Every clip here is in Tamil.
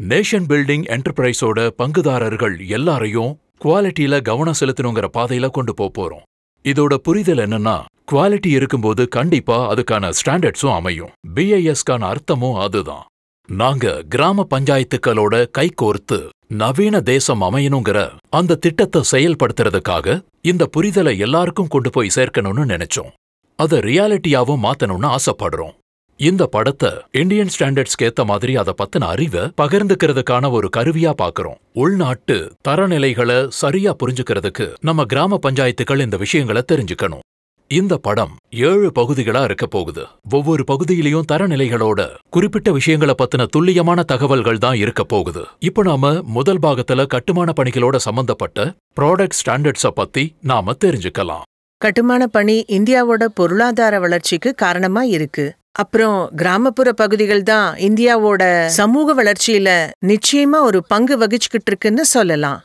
நேஷன் பில்டிங் என்டர்பிரைஸோட பங்குதாரர்கள் எல்லாரையும் குவாலிட்டியில கவனம் செலுத்தணுங்கிற பாதையில கொண்டு போறோம். இதோட புரிதல் என்னன்னா, குவாலிட்டி இருக்கும்போது கண்டிப்பா அதுக்கான ஸ்டாண்டர்ட்ஸும் அமையும். BISக்கான அர்த்தமும் அதுதான். நாங்க கிராம பஞ்சாயத்துக்களோட கைகோர்த்து நவீன தேசம் அமையணுங்கிற அந்த திட்டத்தை செயல்படுத்துறதுக்காக இந்த புரிதலை எல்லாருக்கும் கொண்டு போய் சேர்க்கணும்னு நினைச்சோம். அதை ரியாலிட்டியாவும் மாத்தணும்னு ஆசைப்படுறோம். இந்த படத்தை இந்தியன் ஸ்டாண்டர்ட்ஸ்க்கு ஏத்த மாதிரி அதை பத்தின அறிவை பகிர்ந்துக்கிறதுக்கான ஒரு கருவியா பாக்குறோம். உள்நாட்டு தரநிலைகளை சரியா புரிஞ்சுக்கிறதுக்கு நம்ம கிராம பஞ்சாயத்துக்கள் இந்த விஷயங்களை தெரிஞ்சுக்கணும். இந்த படம் 7 பகுதிகளா இருக்க போகுது. ஒவ்வொரு பகுதியிலையும் தரநிலைகளோட குறிப்பிட்ட விஷயங்களை பத்தின துல்லியமான தகவல்கள் தான் இருக்க போகுது. இப்ப நாம முதல் பாகத்துல கட்டுமான பணிகளோட சம்பந்தப்பட்ட ப்ராடக்ட் ஸ்டாண்டர்ட்ஸ பத்தி நாம தெரிஞ்சுக்கலாம். கட்டுமான பணி இந்தியாவோட பொருளாதார வளர்ச்சிக்கு காரணமா இருக்கு. அப்புறம் கிராமப்புற பகுதிகள் தான் இந்தியாவோட சமூக வளர்ச்சியில நிச்சயமா ஒரு பங்கு வகிச்சுக்கிட்டு இருக்குன்னு சொல்லலாம்.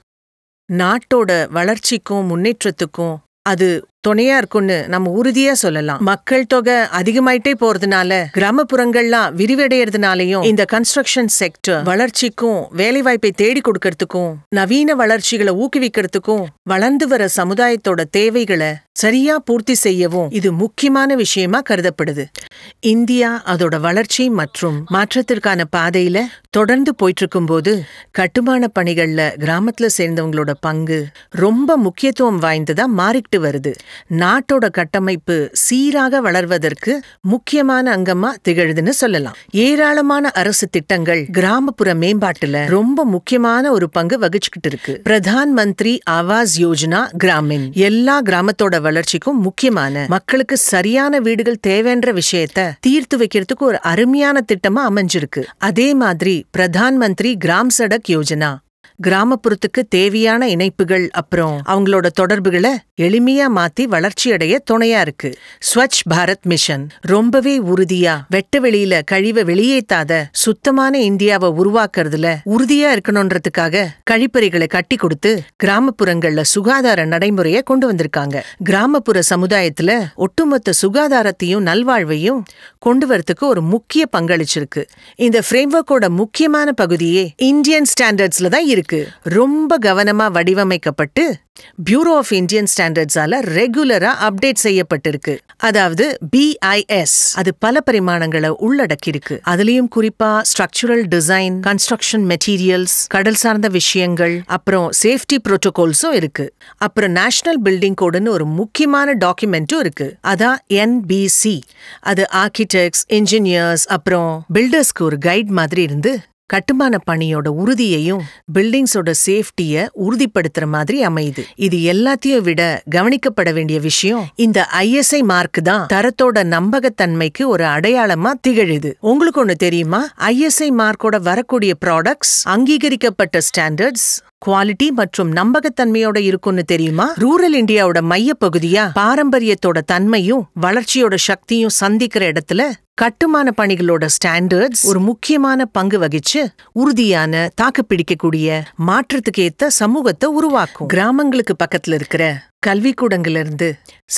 நாட்டோட வளர்ச்சிக்கும் முன்னேற்றத்துக்கும் அது துணையா இருக்குன்னு நம்ம உறுதியா சொல்லலாம். மக்கள் தொகை அதிகமாயிட்டே போறதுனால கிராமப்புறங்கள்லாம் விரிவடைறதுனாலையும் இந்த கன்ஸ்ட்ரக்ஷன் செக்டர் வளர்ச்சிக்கும் வேலைவாய்ப்பை தேடி கொடுக்கறதுக்கும் நவீன வளர்ச்சிகளை ஊக்குவிக்கிறதுக்கும் வளர்ந்து வர சமுதாயத்தோட தேவைகளை சரியா பூர்த்தி செய்யவும் இது முக்கியமான விஷயமா கருதப்படுது. இந்தியா அதோட வளர்ச்சி மற்றும் மாற்றத்திற்கான பாதையில தொடர்ந்து போயிட்டு இருக்கும்போது கட்டுமான பணிகள்ல கிராமத்துல சேர்ந்தவங்களோட பங்கு ரொம்ப முக்கியத்துவம் வாய்ந்ததா மாறிக்கிட்டு வருது. நாட்டோட கட்டமைப்பு சீராக வளர்வதற்கு முக்கியமான அங்கமா திகழுதுன்னு சொல்லலாம். ஏராளமான அரசு திட்டங்கள் கிராமப்புற மேம்பாட்டுல ரொம்ப முக்கியமான ஒரு பங்கு வகிச்சுக்கிட்டு இருக்கு. பிரதான் மந்திரி ஆவாஸ் யோஜனா கிராமின் எல்லா கிராமத்தோட வளர்ச்சிக்கும் முக்கியமான, மக்களுக்கு சரியான வீடுகள் தேவைன்ற விஷயத்த தீர்த்து வைக்கிறதுக்கு ஒரு அருமையான திட்டமா அமைஞ்சிருக்கு. அதே மாதிரி பிரதான் மந்திரி கிராம் சடக் யோஜனா கிராமப்புறத்துக்கு தேவையான இணைப்புகள் அப்புறம் அவங்களோட தொடர்புகளை எளிமையா மாத்தி வளர்ச்சியடைய துணையா இருக்கு. ஸ்வச் பாரத் மிஷன் ரொம்பவே உறுதியா வெட்ட வெளியில கழிவை வெளியேத்தாத சுத்தமான இந்தியாவை உருவாக்குறதுல உறுதியா இருக்கணும்ன்றதுக்காக கழிப்பறைகளை கட்டி கொடுத்து கிராமப்புறங்கள்ல சுகாதார நடைமுறையை கொண்டு வந்திருக்காங்க. கிராமப்புற சமுதாயத்துல ஒட்டுமொத்த சுகாதாரத்தையும் நல்வாழ்வையும் கொண்டு வரதுக்கு ஒரு முக்கிய பங்களிச்சிருக்கு. இந்த ஃப்ரேம்வொர்க்கோட முக்கியமான பகுதியே இந்தியன் ஸ்டாண்டர்ட்ஸ்ல தான் இருக்கு. ரொம்ப கவனமா வடிவமைக்கப்பட்டு பியூரோ ஆஃப் இந்தியன் ஸ்டாண்டர்ட்ஸால ரெகுலரா அப்டேட் செய்யப்பட்டிருக்கு. அதாவது BIS அது பல பரிமாணங்களை உள்ளடக்கியிருக்கு. அதுலயும் குறிப்பா ஸ்ட்ரக்சரல் டிசைன், கன்ஸ்ட்ரக்ஷன் மெட்டீரியல்ஸ், கடல் சார்ந்த விஷயங்கள், அப்புறம் சேஃப்டி புரோட்டோகால்ஸும் இருக்கு. அப்புறம் நேஷனல் பில்டிங் கோடுன்னு ஒரு முக்கியமான டாக்குமெண்ட்டும் இருக்கு. அதான் NBC. அது ஆர்கிடெக்ட்ஸ், இன்ஜினியர்ஸ் அப்புறம் பில்டர்ஸ்க்கு ஒரு கைட் மாதிரி இருந்து கட்டுமான பணியோட உறுதியையும் பில்டிங்ஸோட சேஃப்டிய உறுதிப்படுத்துற மாதிரி அமையுது. இது எல்லாத்தையும் விட கவனிக்கப்பட வேண்டிய விஷயம், இந்த ISI மார்க் தான் தரத்தோட நம்பகத்தன்மைக்கு ஒரு அடையாளமா திகழுது. உங்களுக்கு ஒண்ணு தெரியுமா? ISI மார்க்கோட வரக்கூடிய ப்ராடக்ட்ஸ் அங்கீகரிக்கப்பட்ட ஸ்டாண்டர்ட்ஸ், குவாலிட்டி மற்றும் நம்பகத்தன்மையோட இருக்கும்னு தெரியுமா? ரூரல் இந்தியாவோட மைய பகுதியா பாரம்பரியத்தோட தன்மையும் வளர்ச்சியோட சக்தியும் சந்திக்கிற இடத்துல கட்டுமான பணிகளோட ஸ்டாண்டர்ட்ஸ் ஒரு முக்கியமான பங்கு வகிச்சு உறுதியான, தாக்குப்பிடிக்கக்கூடிய, மாற்றத்துக்கு ஏத்த சமூகத்தை உருவாக்கும். கிராமங்களுக்கு பக்கத்துல இருக்கிற கல்விக்கூடங்கள்ல இருந்து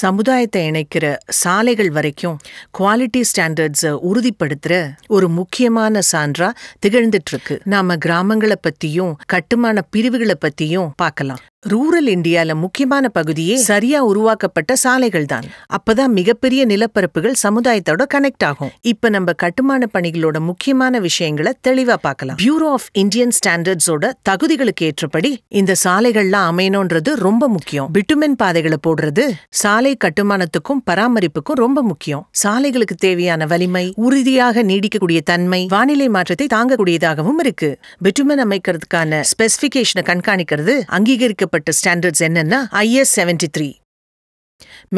சமுதாயத்தை இணைக்கிற சாலைகள் வரைக்கும் குவாலிட்டி ஸ்டாண்டர்ட்ஸை உறுதிப்படுத்துற ஒரு முக்கியமான சான்றா திகழ்ந்துட்டு இருக்கு. நாம கிராமங்களை பத்தியும் கட்டுமான பிரிவுகளை பத்தியும் பார்க்கலாம். ரூரல் இந்தியால முக்கியமான பகுதியே சரியா உருவாக்கப்பட்ட சாலைகள் தான். அப்பதான் மிகப்பெரிய நிலப்பரப்புகள் சமுதாயத்தோட கனெக்ட் ஆகும். இப்ப நம்ம கட்டுமான பணிகளோட முக்கியமான விஷயங்களை தெளிவா பார்க்கலாம். பியூரோ ஆஃப் இந்தியன் ஸ்டாண்டர்ட்ஸோட தகுதிகளுக்கு ஏற்றபடி இந்த சாலைகள்லாம் அமையணும்ன்றது ரொம்ப முக்கியம். பிட்டுமென் பாதைகளை போடுறது சாலை கட்டுமானத்துக்கும் பராமரிப்புக்கும் ரொம்ப முக்கியம். சாலைகளுக்கு தேவையான வலிமை, உறுதியாக நீடிக்கக்கூடிய தன்மை, வானிலை மாற்றத்தை தாங்கக்கூடியதாகவும் இருக்கு. பிட்டுமென் அமைக்கிறதுக்கான ஸ்பெசிபிகேஷனை கண்காணிக்கிறது அங்கீகரிக்கப்பட்ட ஸ்டாண்டர்ட்ஸ் என்னன்னா IS 73.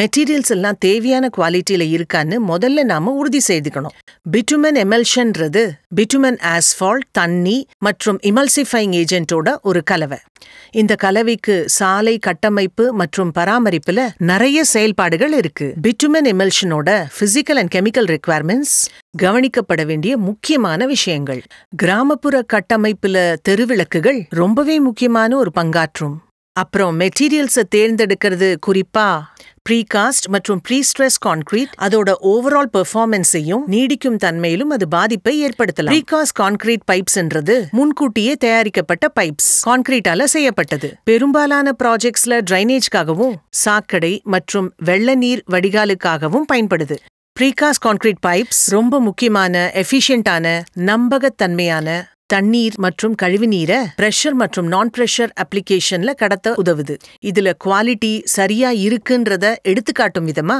மெட்டீரியல்ஸ் எல்லாம் தேவையான குவாலிட்டியில இருக்கான்னு முதல்ல நாம உறுதி செய்துக்கணும். பிட்டுமன் எமல்ஷன்றது பிட்டுமன் ஆஸ்பால்ட், தண்ணி மற்றும் இமல்சிஃபைங் ஏஜென்ட்டோட ஒரு கலவை. இந்த கலவைக்கு சாலை கட்டமைப்பு மற்றும் பராமரிப்புல நிறைய செயல்பாடுகள் இருக்கு. பிட்டுமன் எமல்ஷனோட பிசிக்கல் அண்ட் கெமிக்கல் ரிக்வயர்மெண்ட்ஸ் கவனிக்கப்பட வேண்டிய முக்கியமான விஷயங்கள். கிராமப்புற கட்டமைப்புல தெருவிளக்குகள் ரொம்பவே முக்கியமான ஒரு பங்காற்றும். அப்புறம் மெட்டீரியல்ஸை தேர்ந்தெடுக்கிறது, குறிப்பா ப்ரீகாஸ்ட் மற்றும் ப்ரீஸ்ட்ரெஸ் கான்கிரீட், அதோட ஓவரால் பெர்ஃபார்மன்ஸையும் நீடிக்கும் தன்மையிலும் அது பாதிப்பை ஏற்படுத்தலாம். ப்ரீகாஸ்ட் கான்கிரீட் பைப்ஸ்ன்றது முன்கூட்டியே தயாரிக்கப்பட்ட பைப்ஸ், கான்கிரீட்டால செய்யப்பட்டது. பெரும்பாலான ப்ராஜெக்ட்ஸ்ல டிரைனேஜ்காகவும் சாக்கடை மற்றும் வெள்ள நீர் வடிகாலுக்காகவும் பயன்படுது. ப்ரீகாஸ்ட் கான்கிரீட் பைப்ஸ் ரொம்ப முக்கியமான, எஃபிஷியன்டான, நம்பகத்தன்மையான தண்ணீர் மற்றும் கழிவுநீரை பிரஷர் மற்றும் நான் பிரஷர் அப்ளிகேஷன்ல கடத்த உதவுது. இதுல குவாலிட்டி சரியா இருக்குன்றத எடுத்துக்காட்டும் விதமா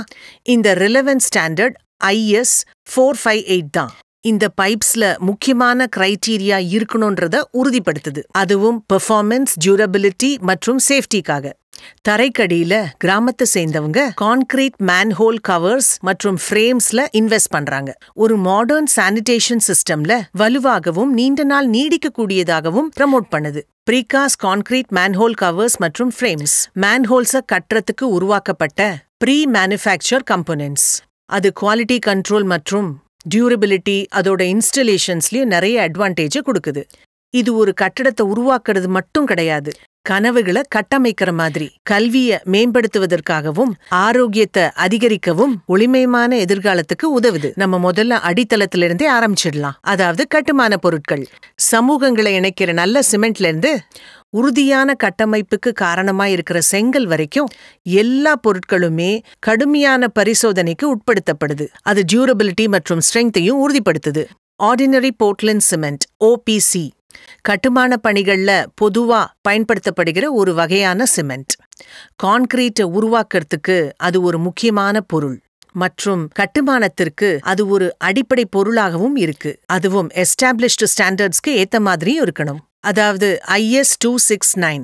இந்த ரிலவென்ட் ஸ்டாண்டர்ட் IS 458 தான். இந்த பைப்ஸ்ல முக்கியமான கிரைட்டீரியா இருக்கணும்ன்றத உறுதிப்படுத்துது. அதுவும் பெர்ஃபார்மன்ஸ், டியூரபிலிட்டி மற்றும் சேஃப்டிக்காக. தரைக்கடியில கிராமத்தை சேர்ந்தவங்க கான்கிரீட் மேன்ஹோல் கவர்ஸ் மற்றும் ஃப்ரேம்ஸ்ல இன்வெஸ்ட் பண்றாங்க. ஒரு மாடர்ன் சானிடேஷன் சிஸ்டம்ல வலுவாகவும் நீண்ட நாள் நீடிக்கக்கூடியதாகவும் ப்ரமோட் பண்ணுது. ப்ரீகாஸ்ட் கான்கிரீட் மேன்ஹோல் கவர்ஸ் மற்றும் ஃப்ரேம்ஸ் மேன்ஹோல்ஸை கட்டுறதுக்கு உருவாக்கப்பட்ட ப்ரீ மேனுஃபேக்சர் கம்போனன்ட்ஸ். அது குவாலிட்டி கண்ட்ரோல் மற்றும் டியூரபிலிட்டி, அதோட இன்ஸ்டலேஷன்ஸ்லயும் நிறைய அட்வான்டேஜை கொடுக்குது. இது ஒரு கட்டடத்தை உருவாக்குறது மட்டும் கிடையாது, கனவுகளை கட்டமைக்கிற மாதிரி. கல்வியை மேம்படுத்துவதற்காகவும் ஆரோக்கியத்தை அதிகரிக்கவும் ஒளிமயமான எதிர்காலத்துக்கு உதவுது. நம்ம முதல்ல அடித்தளத்திலிருந்தே ஆரம்பிச்சிடலாம். அதாவது கட்டுமான பொருட்கள். சமூகங்களை இணைக்கிற நல்ல சிமெண்ட்ல இருந்து உறுதியான கட்டமைப்புக்கு காரணமா இருக்கிற செங்கல் வரைக்கும் எல்லா பொருட்களுமே கடுமையான பரிசோதனைக்கு உட்படுத்தப்படுது. அது டியூரபிலிட்டி மற்றும் ஸ்ட்ரெங்த்தையும் உறுதிப்படுத்துது. ஆர்டினரி போர்ட்லண்ட் சிமெண்ட் OPC கட்டுமான பணிகள்ல பொதுவா பயன்படுத்தப்படுகிற ஒரு வகையான சிமெண்ட். கான்கிரீட்டை உருவாக்குறதுக்கு அது ஒரு முக்கியமான பொருள் மற்றும் கட்டுமானத்திற்கு அது ஒரு அடிப்படை பொருளாகவும் இருக்கு. அதுவும் எஸ்டாப்ளிஷ்டு ஸ்டாண்டர்ட்ஸ்க்கு ஏத்த மாதிரியும் இருக்கணும். அதாவது IS 269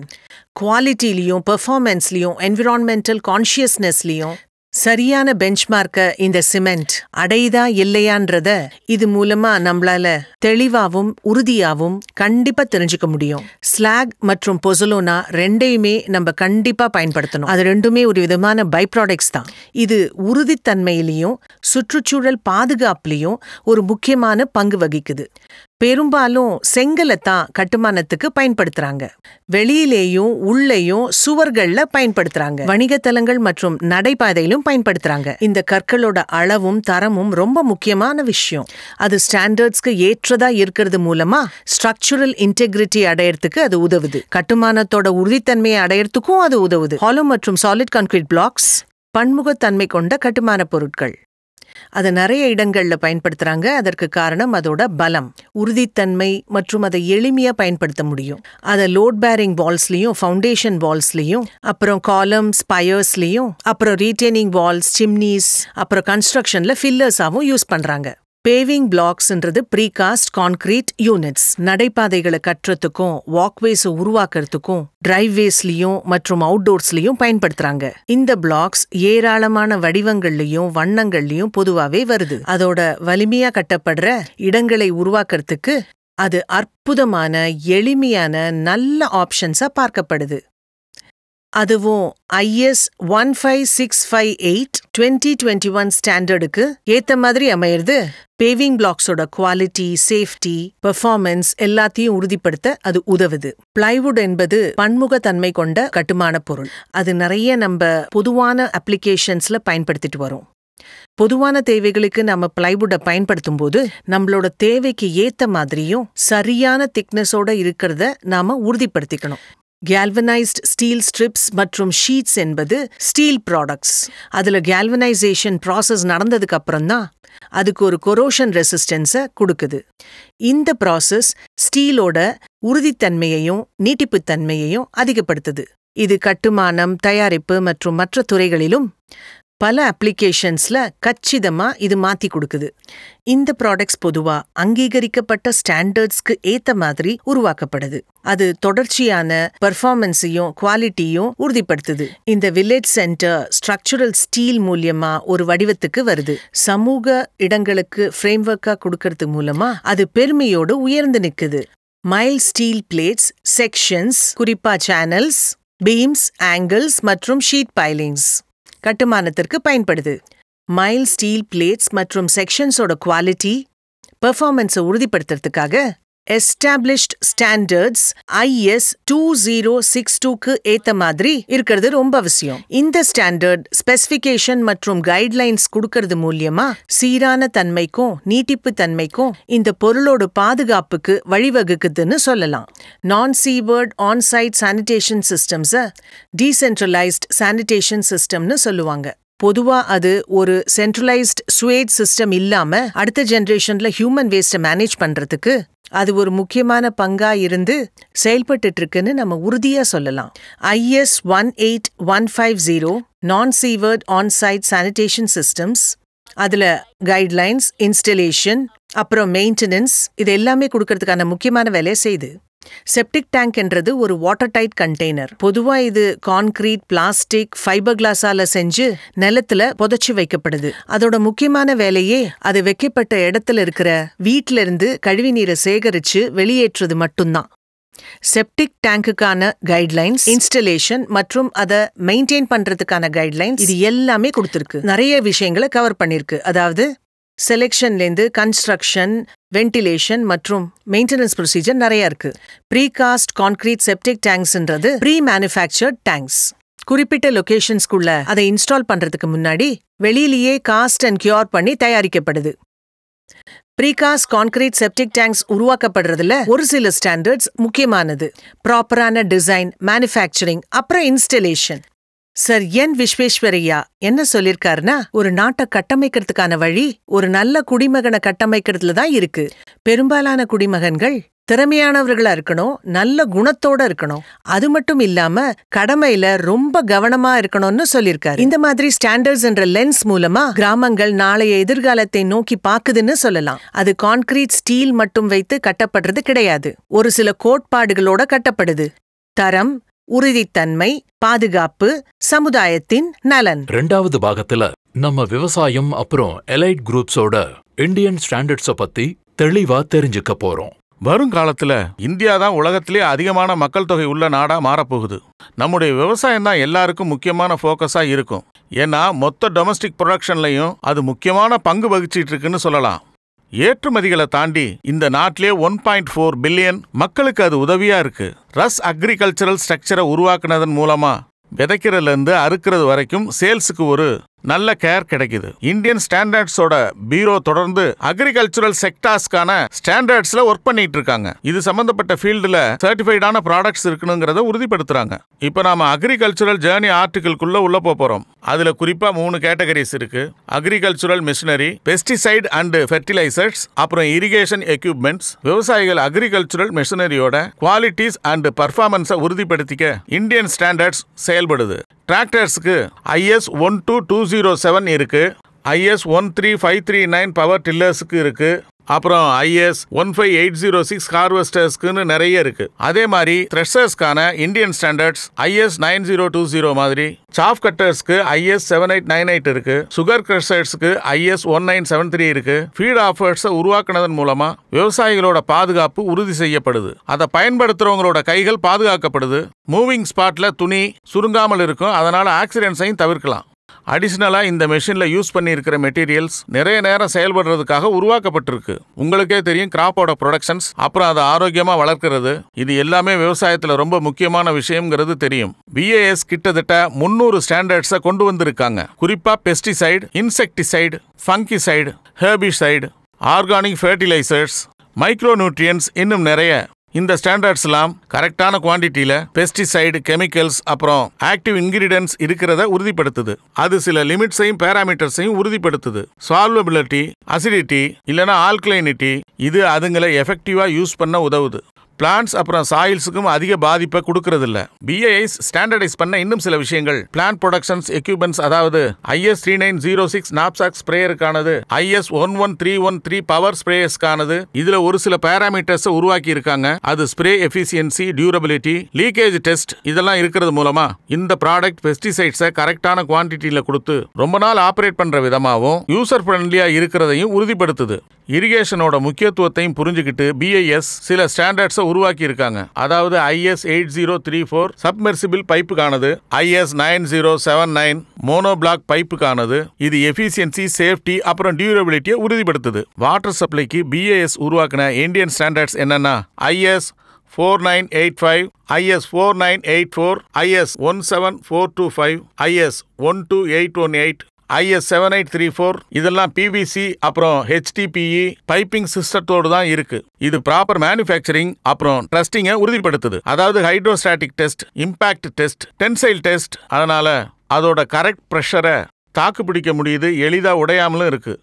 குவாலிட்டிலையும் பெர்ஃபார்மன்ஸ்லையும் என்விரான்மெண்டல் கான்ஷியஸ்னஸ்லையும் சரியான பெஞ்ச்மார்க்க இந்த சிமெண்ட் அடையுதா இல்லையான்றத இது மூலமா நம்மளால தெளிவாவும் உறுதியாவும் கண்டிப்பா தெரிஞ்சுக்க முடியும். ஸ்லாக் மற்றும் பொசலோனா ரெண்டையுமே நம்ம கண்டிப்பா பயன்படுத்தணும். அது ரெண்டுமே ஒரு விதமான பை ப்ராடக்ட்ஸ் தான். இது உறுதித்தன்மையிலையும் சுற்றுச்சூழல் பாதுகாப்புலையும் ஒரு முக்கியமான பங்கு வகிக்குது. பெரும்பாலும் செங்கலை தான் கட்டுமானத்துக்கு பயன்படுத்துறாங்க. வெளியிலேயும் உள்ளேயும் சுவர்கள்ல பயன்படுத்துறாங்க. வணிகத்தலங்கள் மற்றும் நடைபாதையிலும் பயன்படுத்துறாங்க. இந்த கற்களோட அளவும் தரமும் ரொம்ப முக்கியமான விஷயம். அது ஸ்டாண்டர்ட்ஸ்க்கு ஏற்றதா இருக்கிறது மூலமா ஸ்ட்ரக்சரல் இன்டெகிரிட்டி அடையறதுக்கு அது உதவுது. கட்டுமானத்தோட உறுதித்தன்மையை அடையறதுக்கும் அது உதவுது. ஹாலோ மற்றும் சாலிட் கான்கிரீட் பிளாக்ஸ் பன்முகத்தன்மை கொண்ட கட்டுமான பொருட்கள். அதை நிறைய இடங்கள்ல பயன்படுத்துறாங்க. அதற்கு காரணம் அதோட பலம், உறுதித்தன்மை மற்றும் அதை எளிமையா பயன்படுத்த முடியும். அதை லோட் பேரிங் வால்ஸ்லயும் ஃபவுண்டேஷன் வால்ஸ்லயும் அப்புறம் காலம்ஸ் ஸ்பயர்ஸ்லயும் அப்புறம் ரீடெய்னிங் வால்ஸ், சிம்னிஸ் அப்புறம் கன்ஸ்ட்ரக்ஷன்ல ஃபில்லர்ஸாவும் யூஸ் பண்றாங்க. பேவிங் பிளாக்ஸ்ன்றது ப்ரீகாஸ்ட் கான்கிரீட் யூனிட்ஸ். நடைபாதைகளை கட்டுறதுக்கும் வாக்வேஸ் உருவாக்குறதுக்கும் டிரைவ்வேஸ்லயும் மற்றும் அவுட்டோர்ஸ்லயும் பயன்படுத்துறாங்க. இந்த பிளாக்ஸ் ஏராளமான வடிவங்கள்லயும் வண்ணங்கள்லயும் பொதுவாவே வருது. அதோட வலிமையா கட்டப்படுற இடங்களை உருவாக்குறதுக்கு அது அற்புதமான எளிமையான நல்ல ஆப்ஷன்ஸா பார்க்கப்படுது. அதுவும் IS 15658 2021 ஸ்டாண்டர்டுக்கு ஏத்த மாதிரி அமையிறது. பேவிங் பிளாக்ஸோட குவாலிட்டி, சேஃப்டி, பெர்ஃபார்மன்ஸ் எல்லாத்தையும் உறுதிப்படுத்த அது உதவுது. பிளைவுட் என்பது பன்முகத்தன்மை கொண்ட கட்டுமான பொருள். அது நிறைய நம்ம பொதுவான அப்ளிகேஷன்ஸ்ல பயன்படுத்திட்டு வரோம். பொதுவான தேவைகளுக்கு நம்ம பிளைவுட்டை பயன்படுத்தும் போது நம்மளோட தேவைக்கு ஏத்த மாதிரியும் சரியான திக்னஸோட இருக்கிறத நாம உறுதிப்படுத்திக்கணும். கேல்வனைஸ்ட் ஸ்டீல் ஸ்ட்ரிப்ஸ் மற்றும் ஷீட்ஸ் என்பது ஸ்டீல் ப்ராடக்ட்ஸ். அதுல கேல்வனைசேஷன் ப்ராசஸ் நடந்ததுக்கு அப்புறம் தான் அதுக்கு ஒரு கொரோஷன் ரெசிஸ்டன்ஸை கொடுக்குது. இந்த ப்ராசஸ் ஸ்டீலோட உறுதித்தன்மையையும் நீட்டிப்புத்தன்மையையும் அதிகப்படுத்துது. இது கட்டுமானம், தயாரிப்பு மற்றும் மற்ற துறைகளிலும் பல அப்ளிகேஷன்ஸ்ல கச்சிதமா இது மாத்தி கொடுக்குது. இந்த ப்ராடக்ட்ஸ் பொதுவா அங்கீகரிக்கப்பட்ட ஸ்டாண்டர்ட்ஸ்க்கு ஏத்த மாதிரி உருவாக்கப்படுது. அது தொடர்ச்சியான பெர்ஃபார்மன்ஸையும் குவாலிட்டியும் உறுதிப்படுத்துது. இந்த வில்லேஜ் சென்டர் ஸ்ட்ரக்சரல் ஸ்டீல் மூலியமா ஒரு வடிவத்துக்கு வருது. சமூக இடங்களுக்கு ஃப்ரேம்வொர்க்கா கொடுக்கறது மூலமா அது பெருமையோடு உயர்ந்து நிக்குது. மைல் ஸ்டீல் பிளேட்ஸ், செக்ஷன்ஸ், குறிப்பா சேனல்ஸ், பீம்ஸ், ஆங்கிள்ஸ் மற்றும் ஷீட் பைலிங்ஸ் கட்டுமானத்திற்கு பயன்படுது. மைல் ஸ்டீல் பிளேட்ஸ் மற்றும் செக்ஷன்ஸோட குவாலிட்டி, பெர்ஃபார்மன்ஸை உறுதிப்படுத்துறதுக்காக எஸ்டாப்ளிஷ்ட் ஸ்டாண்டர்ட்ஸ் IS 2062க்கு ஏத்த மாதிரி இருக்கிறது ரொம்ப அவசியம். இந்த ஸ்டாண்டர்ட் ஸ்பெசிஃபிகேஷன் மற்றும் கைட்லைன்ஸ் கொடுக்கறது மூலியமா சீரான தன்மைக்கும் நீட்டிப்பு தன்மைக்கும் இந்த பொருளோட பாதுகாப்புக்கு வழிவகுக்குதுன்னு சொல்லலாம். நான் சீவர்ட் ஆன்சைட் சானிடேஷன் சிஸ்டம்ஸை டீசென்ட்ரலைஸ்ட் சானிடேஷன் சிஸ்டம்னு சொல்லுவாங்க. பொதுவா அது ஒரு சென்ட்ரலைஸ்ட் சுவேட் சிஸ்டம் இல்லாம அடுத்த ஜெனரேஷன்ல ஹியூமன் வேஸ்ட்டை மேனேஜ் பண்றதுக்கு அது ஒரு முக்கியமான பங்கா இருந்து செயல்பட்டு இருக்குன்னு நம்ம உறுதியா சொல்லலாம். IS 18150 நான் சீவர்ட் ஆன்சைட் சானிடேஷன் சிஸ்டம்ஸ், அதுல கைட்லைன்ஸ், இன்ஸ்டலேஷன், அப்புறம் மெயின்டெனன்ஸ் இது எல்லாமே கொடுக்கறதுக்கான முக்கியமான வேலையை செய்யுது. செப்டிக் டேங்க் என்றது ஒரு வாட்டர் டைட் கண்டெய்னர். பொதுவா இது கான்கிரீட், பிளாஸ்டிக், ஃபைபர் கிளாஸால செஞ்சு நிலத்துல புதைச்சு வைக்கப்படுது. அதோட முக்கியமான வேலையே அது வைக்கப்பட்ட இடத்துல இருக்கிற வீட்ல இருந்து கழிவு நீரை சேகரிச்சு வெளியேற்றுறது மட்டும்தான். செப்டிக் டேங்குக்கான கைட்லைன்ஸ், இன்ஸ்டலேஷன் மற்றும் அதை மெயின்டைன் பண்றதுக்கான கைட்லைன்ஸ் இது எல்லாமே கொடுத்திருக்கு. நிறைய விஷயங்களை கவர் பண்ணிருக்கு. அதாவது செலெக்ஷன்லேருந்து கன்ஸ்ட்ரக்ஷன், வென்டிலேஷன் மற்றும் மெயின்டெனன்ஸ் ப்ரொசீஜர் நிறைய இருக்கு. ப்ரீகாஸ்ட் கான்கிரீட் செப்டிக் டேங்க்ஸ்ன்றது ப்ரீ மேனுஃபேக்சர்ட் டேங்க்ஸ். குறிப்பிட்ட லொகேஷன்ஸ்குள்ள அதை இன்ஸ்டால் பண்றதுக்கு முன்னாடி வெளியிலேயே காஸ்ட் அண்ட் கியூர் பண்ணி தயாரிக்கப்படுது. ப்ரீகாஸ்ட் கான்கிரீட் செப்டிக் டேங்க்ஸ் உருவாக்கப்படுறதுல ஒரு சில ஸ்டாண்டர்ட்ஸ் முக்கியமானது. ப்ராப்பரான டிசைன், மேனுஃபேக்சரிங், அப்புறம் இன்ஸ்டலேஷன். சர் என் விஸ்வேஸ்வரையா என்ன சொல்லிருக்காருன்னா, ஒரு நாட்டை கட்டமைக்கிறதுக்கான வழி ஒரு நல்ல குடிமகனை கட்டமைக்கிறதுல தான் இருக்கு. பெரும்பாலான குடிமகன்கள் திறமையானவர்களா இருக்கணும், நல்ல குணத்தோட இருக்கணும், அது மட்டும் இல்லாம கடமையில ரொம்ப கவனமா இருக்கணும்னு சொல்லிருக்காரு. இந்த மாதிரி ஸ்டாண்டர்ட்ஸ் என்ற லென்ஸ் மூலமா கிராமங்கள் நாளைய எதிர்காலத்தை நோக்கி பாக்குதுன்னு சொல்லலாம். அது கான்கிரீட், ஸ்டீல் மட்டும் வைத்து கட்டப்படுறது கிடையாது. ஒரு சில கோட்பாடுகளோட கட்டப்படுது. தரம், உறுதித்தன்மை, பாதுகாப்பு, சமுதாயத்தின் நலன். ரெண்டாவது பாகத்துல நம்ம விவசாயம் அப்புறம் எலைட் குரூப்ஸோட இந்தியன் ஸ்டாண்டர்ட்ஸ பத்தி தெளிவா தெரிஞ்சுக்க போறோம். வருங்காலத்துல இந்தியா தான் உலகத்திலே அதிகமான மக்கள் தொகை உள்ள நாடா மாறப்போகுது. நம்முடைய விவசாயம் தான் எல்லாருக்கும் முக்கியமான ஃபோக்கஸா இருக்கும். ஏன்னா மொத்த டொமஸ்டிக் ப்ரொடக்ஷன்லையும் அது முக்கியமான பங்கு வகிச்சிட்டு இருக்குன்னு சொல்லலாம். ஏற்றுமதிகளை தாண்டி இந்த நாட்டிலே 1.4 பில்லியன் மக்களுக்கு அது உதவியா இருக்கு. ரஸ் அக்ரிகல்ச்சரல் ஸ்ட்ரக்சரை உருவாக்குனதன் மூலமா விதைக்கிறதுல இருந்து அறுக்கிறது வரைக்கும் சேல்ஸுக்கு ஒரு நல்ல கேர் கிடைக்குது. இந்தியன் ஸ்டாண்டர்ட்ஸோட பீரோ தொடர்ந்து அக்ரிகல்ச்சரல் செக்டார்ஸ்க்கான ஸ்டாண்டர்ட்ஸ்ல ஒர்க் பண்ணிட்டு இருக்காங்க. இது சம்பந்தப்பட்ட ஃபீல்டுல சர்டிஃபைடான ப்ராடக்ட்ஸ் இருக்கணுங்கிறத உறுதிப்படுத்துறாங்க. இப்போ நாம அக்ரிகல்ச்சரல் ஜேர்னி ஆர்டிகிள்குள்ள உள்ள போறோம். அதுல குறிப்பா 3 கேட்டகரிஸ் இருக்கு. Agricultural machinery, pesticide and fertilizers, அப்புறம் இரிகேஷன் எக்யூப்மெண்ட்ஸ். விவசாயிகள் அக்ரிகல்ச்சரல் மிஷினரியோட குவாலிட்டிஸ் அண்ட் பர்ஃபார்மன்ஸை உறுதிப்படுத்திக்க இந்தியன் ஸ்டாண்டர்ட்ஸ் செயல்படுது. டிராக்டர்ஸ்க்கு IS 12207 இருக்கு. IS 13539 பவர் டில்லர்ஸ்க்கு இருக்கு. அப்புறம் IS 15806 ஹார்வெஸ்டர்ஸ்க்குன்னு நிறைய இருக்கு. அதே மாதிரி த்ரெஷர்ஸ்க்கான இந்தியன் ஸ்டாண்டர்ட்ஸ் IS 9020 மாதிரி. சாஃப் கட்டர்ஸ்க்கு IS 7898 இருக்கு. சுகர் கிரஷர்ஸ்க்கு IS 1973 இருக்கு. ஃபீட் ஆஃபர்ஸை உருவாக்குனதன் மூலமா விவசாயிகளோட பாதுகாப்பு உறுதி செய்யப்படுது. அதை பயன்படுத்துறவங்களோட கைகள் பாதுகாக்கப்படுது. மூவிங் ஸ்பாட்ல துணி சுருங்காமல் இருக்கும். அதனால ஆக்சிடென்ட்ஸையும் தவிர்க்கலாம். அடிஷனலா இந்த மெஷின்ல யூஸ் பண்ணி இருக்கிற மெட்டீரியல்ஸ் நிறைய நேரம் செயல்படுறதுக்காக உருவாக்கப்பட்டிருக்கு. உங்களுக்கே தெரியும் கிராப்போட ப்ரொடக்ஷன்ஸ், அப்புறம் அதை ஆரோக்கியமா வளர்க்கிறது, இது எல்லாமே விவசாயத்துல ரொம்ப முக்கியமான விஷயம்ங்கிறது தெரியும். BAS கிட்டத்தட்ட 300 ஸ்டாண்டர்ட்ஸை கொண்டு வந்திருக்காங்க. குறிப்பா pesticide, insecticide, fungicide, herbicide, organic fertilizers, micro nutrients, இன்னும் நிறைய. இந்த ஸ்டாண்டர்ட்ஸ்லாம் கரெக்டான குவான்டிட்டியில பெஸ்டிசைடு, கெமிக்கல்ஸ், அப்புறம் ஆக்டிவ் இன்கிரிடியன்ட்ஸ் இருக்கிறத உறுதிப்படுத்துது. அது சில லிமிட்ஸையும் பேராமீட்டர்ஸையும் உறுதிப்படுத்துது. சால்வபிலிட்டி, அசிடிட்டி இல்லனா ஆல்கலைனிட்டி, இது அதுங்களை எஃபெக்டிவா யூஸ் பண்ண உதவுது. பிளான்ட்ஸ் அப்புறம் சாயில்ஸுக்கும் அதிக பாதிப்பை கொடுக்கறது இல்ல. BIS ஸ்டாண்டர்டைஸ் பண்ண இன்னும் சில விஷயங்கள் பிளான்ட் ப்ரொடக்ஷன்ஸ் எக்யூப்மெண்ட்ஸ், அதாவது IS 3906 நாப்சாக் ஸ்ப்ரேயருக்கானது, IS 11313 பவர் ஸ்ப்ரேயர்ஸ்க்கானது. இதுல ஒரு சில பேராமீட்டர்ஸ் உருவாக்கி இருக்காங்க. அது spray efficiency, durability, leakage test இதெல்லாம் இருக்கிறது மூலமா இந்த ப்ராடக்ட் பெஸ்டிசைட்ஸை கரெக்டான குவான்டிட்டியில கொடுத்து ரொம்ப நாள் ஆபரேட் பண்ற விதமாகவும் யூசர் ஃப்ரெண்ட்லியா இருக்கிறதையும் உறுதிப்படுத்துது. இரிகேஷனோட முக்கியத்துவத்தையும் புரிஞ்சுக்கிட்டு BIS சில ஸ்டாண்டர்ட்ஸை உருவாக்கி இருக்காங்க. அதாவது IS 8034 submersible பைப்புக்கானது, IS 9079 mono black பைப்புக்கானது. இது எஃபிஷியன்சி, சேஃப்டி அப்புறம் டியூரபிலிட்டியை உறுதிப்படுத்துது. வாட்டர் சப்ளைக்கு BIS உருவாக்கின இந்தியன் ஸ்டாண்டர்ட்ஸ் என்னன்னா IS 4985, IS 4984, IS 17425, IS 12818, IS 7834 இதெல்லாம் PVC அப்புறம் HDPE பைப்பிங் சிஸ்டத்தோடு தான் இருக்கு. இது ப்ராப்பர் மேனுஃபேக்சரிங் அப்புறம் ட்ரஸ்டிங்கை உறுதிப்படுத்துது. அதாவது hydrostatic test, impact test, tensile test. அதனால அதோட கரெக்ட் ப்ரெஷரை தாக்கு பிடிக்க முடியுது, எளிதா உடையாமலும் இருக்கு.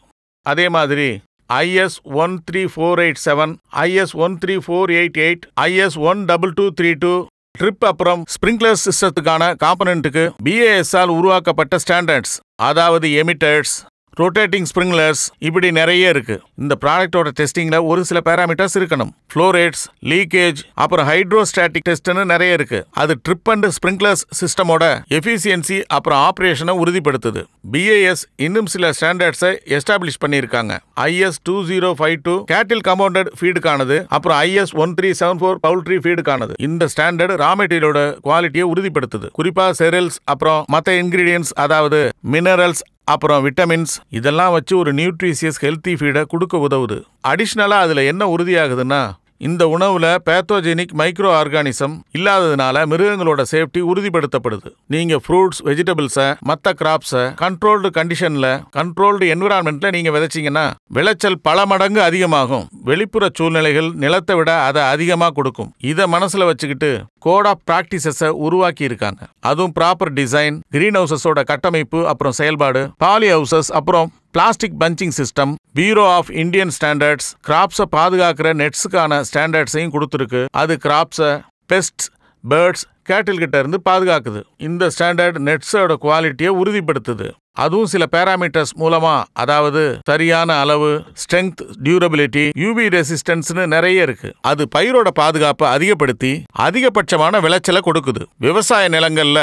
அதே மாதிரி IS 13487, IS 13488, IS 12232 ட்ரிப் அப்புறம் ஸ்பிரிங்க்லர் சிஸ்டத்துக்கான காம்பனன்ட்டுக்கு BIS ஆல் உருவாக்கப்பட்ட ஸ்டாண்டர்ட்ஸ், அதாவது எமிட்டர்ஸ், ரொட்டேட்டிங் ஸ்பிரிங்லர்ஸ், இப்படி நிறைய இருக்கு. இந்த ப்ராடக்டோட டெஸ்டிங்ல ஒரு சில பேராமீட்டர்ஸ் இருக்கணும். ஃப்ளோ ரேட்ஸ், லீக்கேஜ் அப்புறம் ஹைட்ரோஸ்டாட்டிக் டெஸ்ட்னு நிறைய இருக்கு. அது ட்ரிப் அண்ட் ஸ்பிரிங்க்லர்ஸ் சிஸ்டமோட எஃபிஷியன்சி அப்புறம் ஆபரேஷனை உறுதிப்படுத்துது. BIS இன்னும் சில ஸ்டாண்டர்ட்ஸை எஸ்டாப்ளிஷ் பண்ணியிருக்காங்க. IS 2052 கேட்டில் கம்பவுண்டட் ஃபீடுக்கானது, அப்புறம் IS 1374 பவுல்ட்ரி ஃபீடுக்கானது. இந்த ஸ்டாண்டர்ட் ரா மெட்டீரியலோட குவாலிட்டியை உறுதிப்படுத்துது. குறிப்பா செரல்ஸ் அப்புறம் மற்ற இன்கிரீடியன்ஸ், அதாவது மினரல்ஸ் அப்புறம் விட்டமின்ஸ் இதெல்லாம் வச்சு ஒரு நியூட்ரிஷியஸ் ஹெல்த்தி ஃபீடை கொடுக்க உதவுது. அடிஷ்னலா அதுல என்ன உறுதியாகுதுன்னா, இந்த உணவுல பேத்தோஜெனிக் மைக்ரோ ஆர்கானிசம் இல்லாததுனால மிருகங்களோட சேஃப்டி உறுதிப்படுத்தப்படுது. நீங்க ஃப்ரூட்ஸ், வெஜிடபிள்ஸை, மற்ற கிராப்ஸை கண்ட்ரோல்டு கண்டிஷன்ல, கண்ட்ரோல்டு என்விரான்மெண்ட்ல நீங்க விதைச்சீங்கன்னா விளைச்சல் பல மடங்கு அதிகமாகும். வெளிப்புற சூழ்நிலைகள் நிலத்தை விட அதை அதிகமா கொடுக்கும். இதை மனசுல வச்சுக்கிட்டு கோட் ஆஃப் பிராக்டிசஸை உருவாக்கி இருக்காங்க. அதுவும் ப்ராப்பர் டிசைன், கிரீன் ஹவுசஸோட கட்டமைப்பு அப்புறம் செயல்பாடு, பாலி ஹவுசஸ் அப்புறம் plastic punching system, Bureau of Indian Standards, கிராப்ஸை பாதுகாக்கிற நெட்ஸுக்கான ஸ்டாண்டர்ட்ஸையும் கொடுத்துருக்கு. அது கிராப்ஸை பெஸ்ட்ஸ், பேர்ட்ஸ், கேட்டில் கிட்ட இருந்து பாதுகாக்குது. இந்த ஸ்டாண்டர்ட் நெட்ஸோட குவாலிட்டியை உறுதிப்படுத்துது. அதுவும் சில பேராமீட்டர்ஸ் மூலமா, அதாவது சரியான அளவு, ஸ்ட்ரென்த், டியூரபிலிட்டி, UV ரெசிஸ்டன்ஸ்னு நிறைய இருக்கு. அது பயிரோட பாதுகாப்பை அதிகப்படுத்தி அதிகபட்சமான விளைச்சலை கொடுக்குது. விவசாய நிலங்கள்ல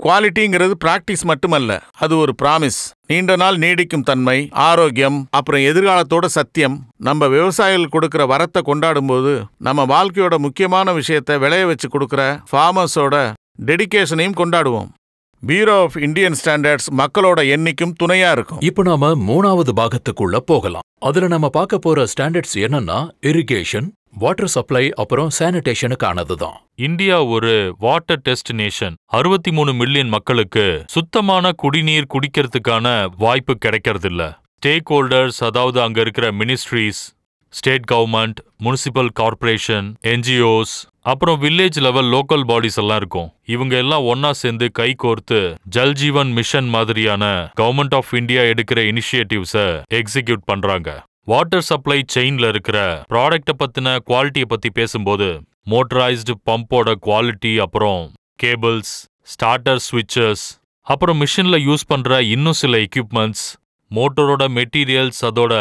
குவாலிட்டிங்கிறது பிராக்டிஸ் மட்டுமல்ல, அது ஒரு பிராமிஸ். நீண்ட நாள் நீடிக்கும் தன்மை, ஆரோக்கியம் அப்புறம் எதிர்காலத்தோட சத்தியம். நம்ம விவசாயிகள் கொடுக்கிற வரத்தை கொண்டாடும் போது நம்ம வாழ்க்கையோட முக்கியமான விஷயத்தை விளைய வச்சு கொடுக்கிற ஃபார்மர்ஸோட டெடிகேஷனையும் கொண்டாடுவோம். பியூரோ ஆஃப் இந்தியன் ஸ்டாண்டர்ட்ஸ் மக்களோட எண்ணிக்கும் துணையா இருக்கும். இப்ப நாம 3வது பாகத்துக்குள்ள போகலாம். அதுல நம்ம பார்க்க போற ஸ்டாண்டர்ட்ஸ் என்னன்னா இரிகேஷன், வாட்டர் சப்ளை அப்புறம் சானிடேஷனுக்கானதுதான். இந்தியா ஒரு வாட்டர் டெஸ்ட் நேஷன். 63 மில்லியன் மக்களுக்கு சுத்தமான குடிநீர் குடிக்கிறதுக்கான வாய்ப்பு கிடைக்கிறது இல்ல. ஸ்டேக் ஹோல்டர்ஸ், அதாவது அங்க இருக்கிற ministries, state government, municipal corporation, NGOs, அப்புறம் வில்லேஜ் லெவல் லோக்கல் பாடிஸ் எல்லாம் இருக்கும். இவங்க எல்லாம் ஒன்னா சேர்ந்து கை கோர்த்து ஜல் ஜீவன் மிஷன் மாதிரியான கவர்மெண்ட் ஆஃப் இந்தியா எடுக்கிற இனிஷியேட்டிவ்ஸை எக்ஸிக்யூட் பண்றாங்க. வாட்டர் சப்ளை செயின்ல இருக்கிற ப்ராடக்ட்டை பத்தின குவாலிட்டியை பத்தி பேசும்போது மோட்டரைஸ்டு பம்போட குவாலிட்டி, அப்புறம் கேபிள்ஸ், ஸ்டார்டர் ஸ்விட்சஸ், அப்புறம் மிஷின்ல யூஸ் பண்ற இன்னும் சில எக்யூப்மெண்ட்ஸ், மோட்டரோட மெட்டீரியல்ஸ், அதோட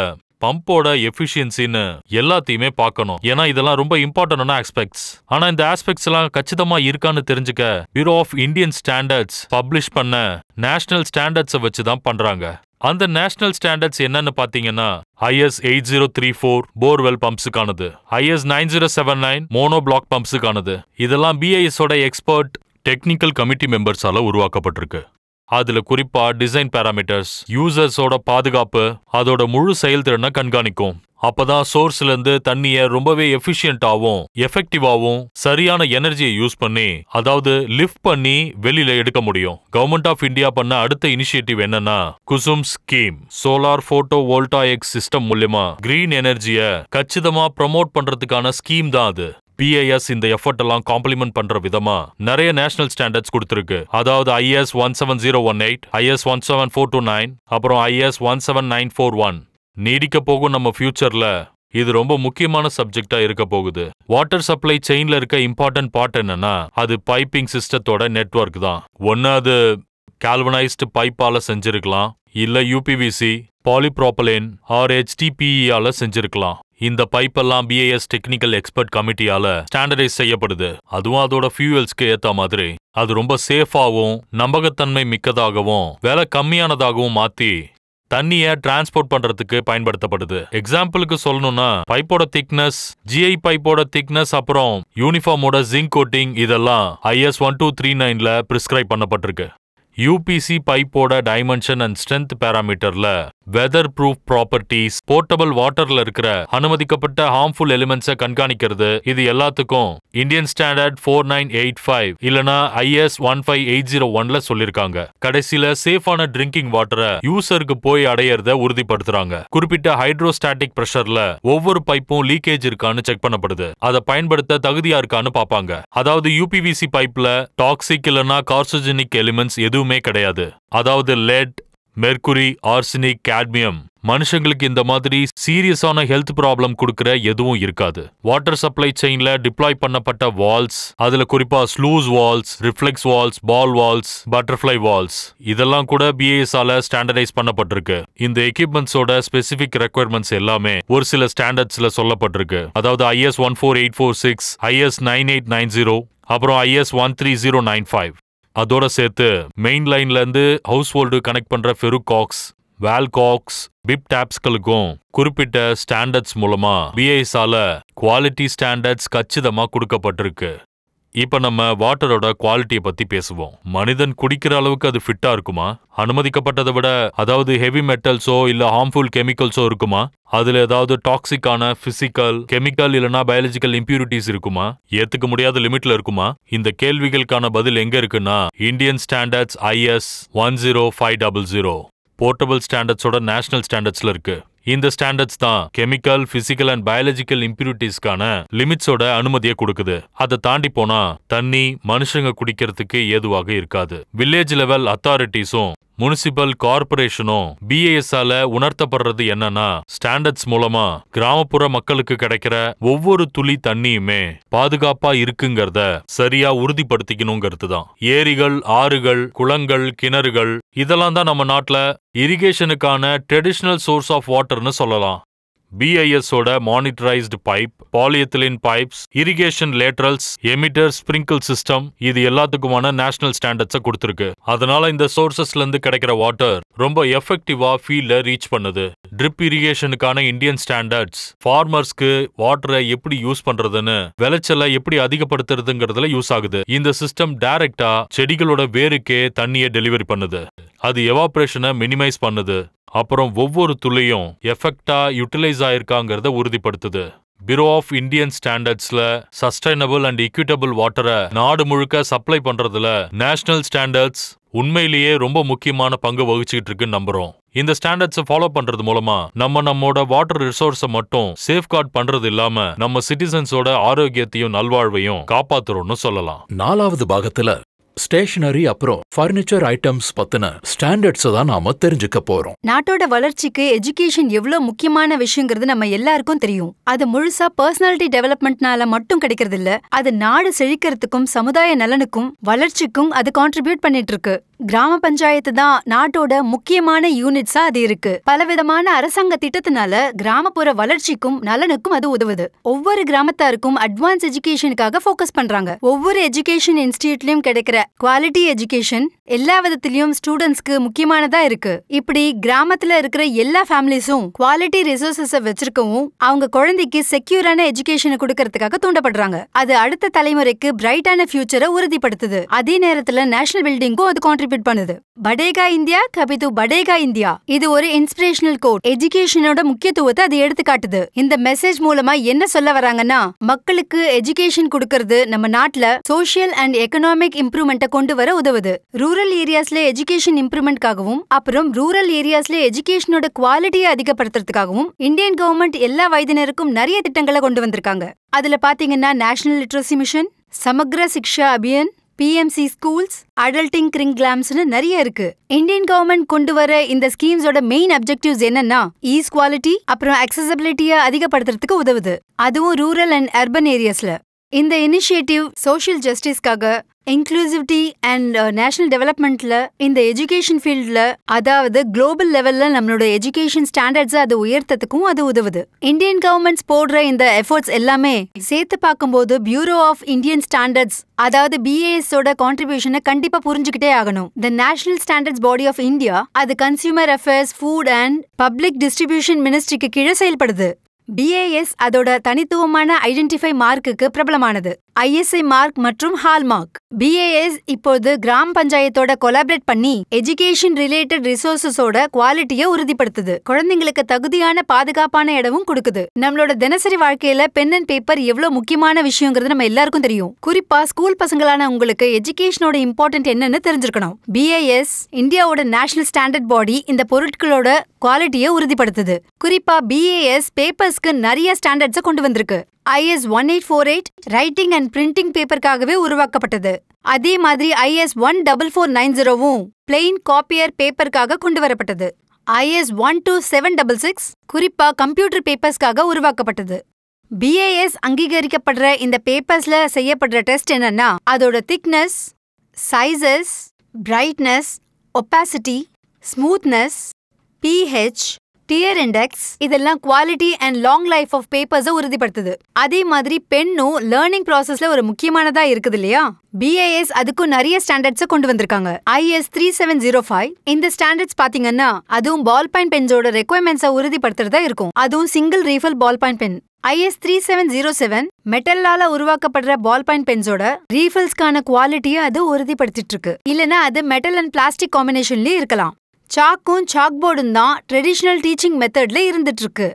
பம்போட எஃபிஷியன்சின்னு எல்லாத்தையுமே பார்க்கணும். ஏன்னா இதெல்லாம் ரொம்ப இம்பார்ட்டன்டான ஆஸ்பெக்ட்ஸ். ஆனா இந்த ஆஸ்பெக்ட்ஸ் எல்லாம் கச்சிதமா இருக்கான்னு தெரிஞ்சுக்க bureau of Indian standards publish பண்ண நேஷனல் ஸ்டாண்டர்ட்ஸை வச்சு தான் பண்றாங்க. அந்த நேஷனல் ஸ்டாண்டர்ட்ஸ் என்னன்னு பாத்தீங்கன்னா IS 8034 போர்வெல் பம்ப்ஸுக்கானது, IS 9079 மோனோ பிளாக் பம்ப்ஸுக்கானது. இதெல்லாம் BIS ஓட எக்ஸ்பர்ட் டெக்னிக்கல் கமிட்டி மெம்பர்ஸால உருவாக்கப்பட்டிருக்கு. அதுல குறிப்பா டிசைன் பேராமீட்டர்ஸ், யூசர்ஸோட பாதுகாப்பு, அதோட முழு செயல்திறனை கண்காணிக்கும். அப்பதான் சோர்ஸ்ல இருந்து தண்ணிய ரொம்பவே எஃபிஷியன்டாவும் எஃபெக்டிவாவும் சரியான எனர்ஜியை யூஸ் பண்ணி, அதாவது லிஃப்ட் பண்ணி வெளியில எடுக்க முடியும். கவர்மெண்ட் ஆஃப் இந்தியா பண்ண அடுத்த இனிஷியேட்டிவ் என்னன்னா Kusum scheme. Solar photo voltaic system மூலமா கிரீன் எனர்ஜிய கச்சிதமா ப்ரமோட் பண்றதுக்கான ஸ்கீம் தான் அது. BIS இந்த எஃபர்ட் எல்லாம் காம்ப்ளிமெண்ட் பண்ற விதமா நிறைய நேஷனல் ஸ்டாண்டர்ட்ஸ் கொடுத்திருக்கு. அதாவது IS 17018, IS 17429, அப்புறம் IS 17941. நீடிக்க போகும் நம்ம ஃபியூச்சர்ல இது ரொம்ப முக்கியமான சப்ஜெக்டா இருக்க போகுது. வாட்டர் சப்ளை செயின்ல இருக்க இம்பார்ட்டன்ட் பார்ட் என்னன்னா அது பைப்பிங் சிஸ்டத்தோட நெட்வொர்க் தான். ஒன்னு அது கால்வனைஸ்டு பைப்பால செஞ்சிருக்கலாம், இல்ல யூபிவிசி, பாலிப்ரோபலேன் ஆர் HDPE-ஆல செஞ்சிருக்கலாம். இந்த பைப்பெல்லாம் BIS டெக்னிக்கல் எக்ஸ்பர்ட் கமிட்டியால ஸ்டாண்டர்டைஸ் செய்யப்படுது. அதுவும் அதோட ஃபியூயல்ஸ்க்கு ஏத்த மாதிரி அது ரொம்ப சேஃபாகவும் நம்பகத்தன்மை மிக்கதாகவும் விலை கம்மியானதாகவும் மாத்தி தண்ணிய டிரான்ஸ்போர்ட் பண்றதுக்கு பயன்படுத்தப்படுது. எக்ஸாம்பிளுக்கு சொல்லணும்னா பைப்போட திக்னஸ், GI பைப்போட திக்னஸ், அப்புறம் யூனிஃபார்மோட ஜிங்க் கோட்டிங் இதெல்லாம் IS 1239ல பிரிஸ்கிரைப் பண்ணப்பட்டிருக்கு. UPC பைப்போட டைமென்ஷன் அண்ட் ஸ்ட்ரென்த் பேராமீட்டர்ல வெதர் ப்ரூஃப் ப்ராப்பர்ட்டிஸ், போர்ட்டபிள் வாட்டர்ல இருக்கிற அனுமதிக்கப்பட்ட ஹார்ம்ஃபுல் எலிமெண்ட்ஸை கண்காணிக்கிறது, இது எல்லாத்துக்கும் இந்தியன் ஸ்டாண்டர்ட் 4985 இல்லனா IS 15801ல சொல்லிருக்காங்க. கடைசியில சேஃபான ட்ரிங்கிங் வாட்டரை யூசருக்கு போய் அடையறத உறுதிப்படுத்துறாங்க. குறிப்பிட்ட ஹைட்ரோஸ்டாட்டிக் பிரஷர்ல ஒவ்வொரு பைப்பும் லீக்கேஜ் இருக்கான்னு செக் பண்ணப்படுது. அதை பயன்படுத்த தகுதியா இருக்கான்னு பாப்பாங்க. அதாவது UPVC பைப்ல டாக்ஸிக் இல்லனா கார்சிஜெனிக் எலிமெண்ட்ஸ் எதுவுமே கிடையாது. அதாவது லெட், மெர்குரி, ஆர்சனிக், கேட்மியம். மனுஷங்களுக்கு இந்த மாதிரி சீரியஸான ஹெல்த் ப்ராப்ளம் கொடுக்கிற எதுவும் இருக்காது. வாட்டர் சப்ளை செயின்ல டிப்ளாய் பண்ணப்பட்ட வால்ஸ், அதுல குறிப்பா ஸ்லூஸ் வால்ஸ், ரிஃப்ளெக்ஸ் வால்ஸ், பால் வால்ஸ், பட்டர்ஃப்ளை வால்ஸ் இதெல்லாம் கூட BIS-ஆல ஸ்டாண்டர்டைஸ் பண்ணப்பட்டிருக்கு. இந்த எக்யூப்மெண்ட்ஸோட ஸ்பெசிபிக் ரெக்குயர்மெண்ட்ஸ் எல்லாமே ஒரு சில ஸ்டாண்டர்ட்ஸ்ல சொல்லப்பட்டிருக்கு. அதாவது IS 14846, IS 9890, அப்புறம் IS 13095. அதோட சேர்த்து மெயின் லைன்ல இருந்து ஹவுஸ் ஹோல்டு கனெக்ட் பண்ற ஃபெருகாக்ஸ், வால்காக்ஸ், பிப் டாப்ஸ்களுக்கும் குறிப்பிட்ட ஸ்டாண்டர்ட்ஸ் மூலமா BIS-ஆல குவாலிட்டி ஸ்டாண்டர்ட்ஸ் கச்சிதமா கொடுக்கப்பட்டிருக்கு. இப்ப நம்ம வாட்டரோட குவாலிட்டியை பத்தி பேசுவோம். மனிதன் குடிக்கிற அளவுக்கு அது ஃபிட்டா இருக்குமா? அனுமதிக்கப்பட்டதை விட அதாவது ஹெவி மெட்டல்ஸோ இல்ல ஹார்ம்ஃபுல் கெமிக்கல்ஸோ இருக்குமா? அதுல ஏதாவது டாக்ஸிக்கான பிசிக்கல், கெமிக்கல் இல்லனா பயாலஜிக்கல் இம்பியூரிட்டிஸ் இருக்குமா? ஏத்துக்க முடியாத லிமிட்ல இருக்குமா? இந்த கேள்விகளுக்கான பதில் எங்க இருக்குன்னா இந்தியன் ஸ்டாண்டர்ட்ஸ் IS 10500 போர்ட்டபிள் ஸ்டாண்டர்ட்ஸோட நேஷனல் ஸ்டாண்டர்ட்ஸ்ல இருக்கு. இந்த ஸ்டாண்டர்ட்ஸ் தான் கெமிக்கல், பிசிக்கல் அண்ட் பயாலஜிக்கல் இம்பியூரிட்டிஸ்க்கான லிமிட்ஸோட அனுமதியை கொடுக்குது. அதை தாண்டி போனா தண்ணி மனுஷங்க குடிக்கிறதுக்கு ஏதுவாக இருக்காது. வில்லேஜ் லெவல் அத்தாரிட்டிஸும் முனிசிபல் கார்பரேஷனும் BIS-ஆல உணர்த்தப்படுறது என்னன்னா ஸ்டாண்டர்ட்ஸ் மூலமா கிராமப்புற மக்களுக்கு கிடைக்கிற ஒவ்வொரு துளி தண்ணியுமே பாதுகாப்பா இருக்குங்கிறத சரியா உறுதிப்படுத்திக்கணுங்கிறது தான். ஏரிகள், ஆறுகள், குளங்கள், கிணறுகள் இதெல்லாம் தான் நம்ம நாட்டுல இரிகேஷனுக்கான ட்ரெடிஷனல் சோர்ஸ் ஆஃப் வாட்டர்னு சொல்லலாம். BIS-ஓட monitorised pipe, polyethylene pipes, irrigation laterals, emitter, sprinkle system இது எல்லாத்துக்குமான நேஷனல் ஸ்டாண்டர்ட்ஸை கொடுத்திருக்கு. அதனால இந்த சோர்சஸ்ல இருந்து கிடைக்கிற வாட்டர் ரொம்ப எஃபெக்டிவா ஃபீல்ட ரீச் பண்ணுது. ட்ரிப் இரிகேஷனுக்கான இந்தியன் ஸ்டாண்டர்ட்ஸ் ஃபார்மர்ஸ்க்கு வாட்டரை எப்படி யூஸ் பண்றதுன்னு, விளைச்சலை எப்படி அதிகப்படுத்துறதுங்கிறதுல யூஸ் ஆகுது. இந்த சிஸ்டம் டைரக்டா செடிகளோட வேருக்கே தண்ணியை டெலிவரி பண்ணுது. அது எவாப்ரேஷனை மினிமைஸ் பண்ணுது. அப்புறம் ஒவ்வொரு துளியும் எஃபெக்டா யூட்டிலைஸ் ஆயிருக்காங்கிறத உறுதிப்படுத்துது. பியூரோ ஆஃப் இந்தியன் ஸ்டாண்டர்ட்ஸ்ல சஸ்டைனபிள் அண்ட் ஈக்விட்டபிள் வாட்டரை நாடு முழுக்க சப்ளை பண்றதுல நேஷனல் ஸ்டாண்டர்ட்ஸ் உண்மையிலேயே ரொம்ப முக்கியமான பங்கு வகிச்சுக்கிட்டு இருக்குன்னு நம்புறோம். இந்த ஸ்டாண்டர்ட்ஸை ஃபாலோ பண்றது மூலமா நம்மளோட வாட்டர் ரிசோர்ஸை மட்டும் சேஃப்கார்ட் பண்றது இல்லாம நம்ம சிட்டிசன்ஸோட ஆரோக்கியத்தையும் நல்வாழ்வையும் காப்பாத்துறோம்னு சொல்லலாம். 4வது பாகத்துல ஸ்டேஷனரி அப்புறம் ஃபர்னிச்சர் ஐட்டம்ஸ் பத்தின ஸ்டாண்டர்ட்ஸ் தான் நாம தெரிஞ்சுக்க போறோம். நாட்டோட வளர்ச்சிக்கு எஜுகேஷன் எவ்வளவு முக்கியமான விஷயங்கிறது நம்ம எல்லாருக்கும் தெரியும். அது முழுசா பர்சனாலிட்டி டெவலப்மெண்ட்னால மட்டும் கிடைக்கிறது இல்ல, அது நாடு செழிக்கிறதுக்கும் சமுதாய நலனுக்கும் வளர்ச்சிக்கும் அது கான்ட்ரிபியூட் பண்ணிட்டு இருக்கு. கிராம பஞ்சாயத்து தான் நாட்டோட முக்கியமான யூனிட்ஸா அது இருக்கு. பலவிதமான அரசாங்க திட்டத்தினால கிராமப்புற வளர்ச்சிக்கும் நலனுக்கும் அது உதவுது. ஒவ்வொரு கிராமத்தாருக்கும் அட்வான்ஸ் எஜுகேஷனுக்காக ஃபோக்கஸ் பண்றாங்க. ஒவ்வொரு எஜுகேஷன் இன்ஸ்டிடியூட்லயும் கிடைக்கிற குவாலிட்டி எஜுகேஷன் எல்லா விதத்திலயும் ஸ்டூடெண்ட்ஸ்க்கு முக்கியமானதா இருக்கு. இப்படி கிராமத்துல இருக்கிற எல்லா ஃபேமிலிஸும் குவாலிட்டி ரிசோர்சஸ வச்சிருக்கவும் அவங்க குழந்தைக்கு செக்யூரான எஜுகேஷனை கொடுக்கறதுக்காக தூண்டப்படுறாங்க. அது அடுத்த தலைமுறைக்கு பிரைட்டான ஃபியூச்சரை உறுதிப்படுத்துது. அதே நேரத்துல நேஷனல் பில்டிங்கும் அது கான்ட்ரிபியூட் பண்ணுது. படேகா இந்தியா கபிது படேகா இந்தியா இது ஒரு இன்ஸ்பிரேஷனல் கோட். எஜுகேஷனோட முக்கியத்துவத்தை அது எடுத்து காட்டுது. இந்த மெசேஜ் மூலமா என்ன சொல்ல வராங்கன்னா மக்களுக்கு எஜுகேஷன் கொடுக்கறது நம்ம நாட்டுல சோஷியல் அண்ட் எக்கனாமிக் இம்ப்ரூவ்மெண்ட்டை கொண்டு வர உதவுது. ரூரல் ஏரியாஸ்ல எஜுகேஷன் இம்ப்ரூவ்மெண்ட்காகவும் அப்புறம் ரூரல் ஏரியாஸ்ல எஜுகேஷனோட குவாலிட்டியை அதிகப்படுத்துறதுக்காகவும் இந்தியன் கவர்மெண்ட் எல்லா வயதினருக்கும் நிறைய திட்டங்களை கொண்டு வந்திருக்காங்க. அதுல பாத்தீங்கன்னா நேஷனல் லிட்ரஸி மிஷன், சமக்ர சிக்ஷா அபியான், PMC ஸ்கூல்ஸ், அடல்டிங் கரிக்குலம்ஸ்னு நிறைய இருக்கு. இந்தியன் கவர்மெண்ட் கொண்டு வர இந்த ஸ்கீம்ஸோட மெயின் அப்ஜெக்டிவ்ஸ் என்னன்னா ஈக்வாலிட்டி அப்புறம் அக்சசிபிலிட்டியை அதிகப்படுத்துறதுக்கு உதவுது. அதுவும் ரூரல் அண்ட் அர்பன் ஏரியாஸ்ல. இந்த இனிஷியேட்டிவ் சோஷியல் ஜஸ்டிஸ்க்காக, இன்க்ளூசிவிட்டி அண்ட் நேஷனல் டெவலப்மெண்ட்ல, இந்த எஜுகேஷன் ஃபீல்ட்ல, அதாவது குளோபல் லெவல்ல நம்மளோட எஜுகேஷன் ஸ்டாண்டர்ட்ஸ் அது உயர்த்ததுக்கும் அது உதவுது. இந்தியன் கவர்மெண்ட்ஸ் போடுற இந்த எஃபர்ட்ஸ் எல்லாமே சேர்த்து பார்க்கும்போது பியூரோ ஆஃப் இந்தியன் ஸ்டாண்டர்ட்ஸ், அதாவது BAS ஓட கான்ட்ரிபியூஷனை கண்டிப்பா புரிஞ்சுக்கிட்டே ஆகணும். The national standards body of India அது consumer affairs, food and public distribution மினிஸ்ட்ரிக்கு கீழே செயல்படுது. BAS அதோட தனித்துவமான ஐடென்டிஃபை மார்க்குக்கு பிரபலமானது. ISI மார்க் மற்றும் ஹால்மார்க். BAS இப்போது கிராம பஞ்சாயத்தோட கொலாபரேட் பண்ணி எஜுகேஷன் ரிலேட்டட் ரிசோர்சஸோட குவாலிட்டியை உறுதிப்படுத்துது. குழந்தைங்களுக்கு தகுதியான பாதுகாப்பான இடமும் கொடுக்குது. நம்மளோட தினசரி வாழ்க்கையில பென் அண்ட் பேப்பர் எவ்வளவு முக்கியமான விஷயங்கிறது நம்ம எல்லாருக்கும் தெரியும். குறிப்பா ஸ்கூல் பசங்களான உங்களுக்கு எஜுகேஷனோட இம்பார்ட்டன்ட் என்னன்னு தெரிஞ்சிருக்கணும். BAS இந்தியாவோட நேஷனல் ஸ்டாண்டர்ட் பாடி இந்த பொருட்களோட குவாலிட்டியை உறுதிப்படுத்துது. குறிப்பா BAS பேப்பர்ஸ்க்கு நிறைய ஸ்டாண்டர்ட்ஸை கொண்டு வந்திருக்கு. IS 1848 ரைட்டிங் அண்ட் பிரிண்டிங் பேப்பருக்காகவே உருவாக்கப்பட்டது. அதே மாதிரி IS 14490வும் பிளெயின் காப்பியர் பேப்பருக்காக கொண்டு வரப்பட்டது. IS 12766 குறிப்பா கம்ப்யூட்டர் பேப்பர்ஸ்க்காக உருவாக்கப்பட்டது. BAS அங்கீகரிக்கப்படுற இந்த பேப்பர்ஸ்ல செய்யப்படுற டெஸ்ட் என்னன்னா அதோட thickness, sizes, brightness, opacity, smoothness, pH, tear index இதெல்லாம் quality and long life of பேப்பர்ஸை உறுதிப்படுத்துது. அதே மாதிரி பென்னும் லேர்னிங் ப்ராசஸ்ல ஒரு முக்கியமானதா இருக்குது இல்லையா? BAS அதுக்கும் நிறைய ஸ்டாண்டர்ட்ஸை கொண்டு வந்திருக்காங்க. IS 3705 இந்த ஸ்டாண்டர்ட்ஸ் பாத்தீங்கன்னா அதுவும் பால் பாயிண்ட் பென்ஸோட ரெக்குவயர்மெண்ட்ஸை உறுதிப்படுத்துறதா இருக்கும். அதுவும் single refill ball point pen. IS 3707 மெட்டல்லால உருவாக்கப்படுற பால் பாயிண்ட் பென்ஸோட ரீஃபில்ஸ்க்கான குவாலிட்டியை அது உறுதிப்படுத்திட்டு இருக்கு. இல்லனா அது மெட்டல் அண்ட் பிளாஸ்டிக் காம்பினேஷன்லயே இருக்கலாம். சாக்கும் சாக் போர்டும் தான் ட்ரெடிஷனல் டீச்சிங் மெத்தட்ல இருந்துட்டு இருக்கு.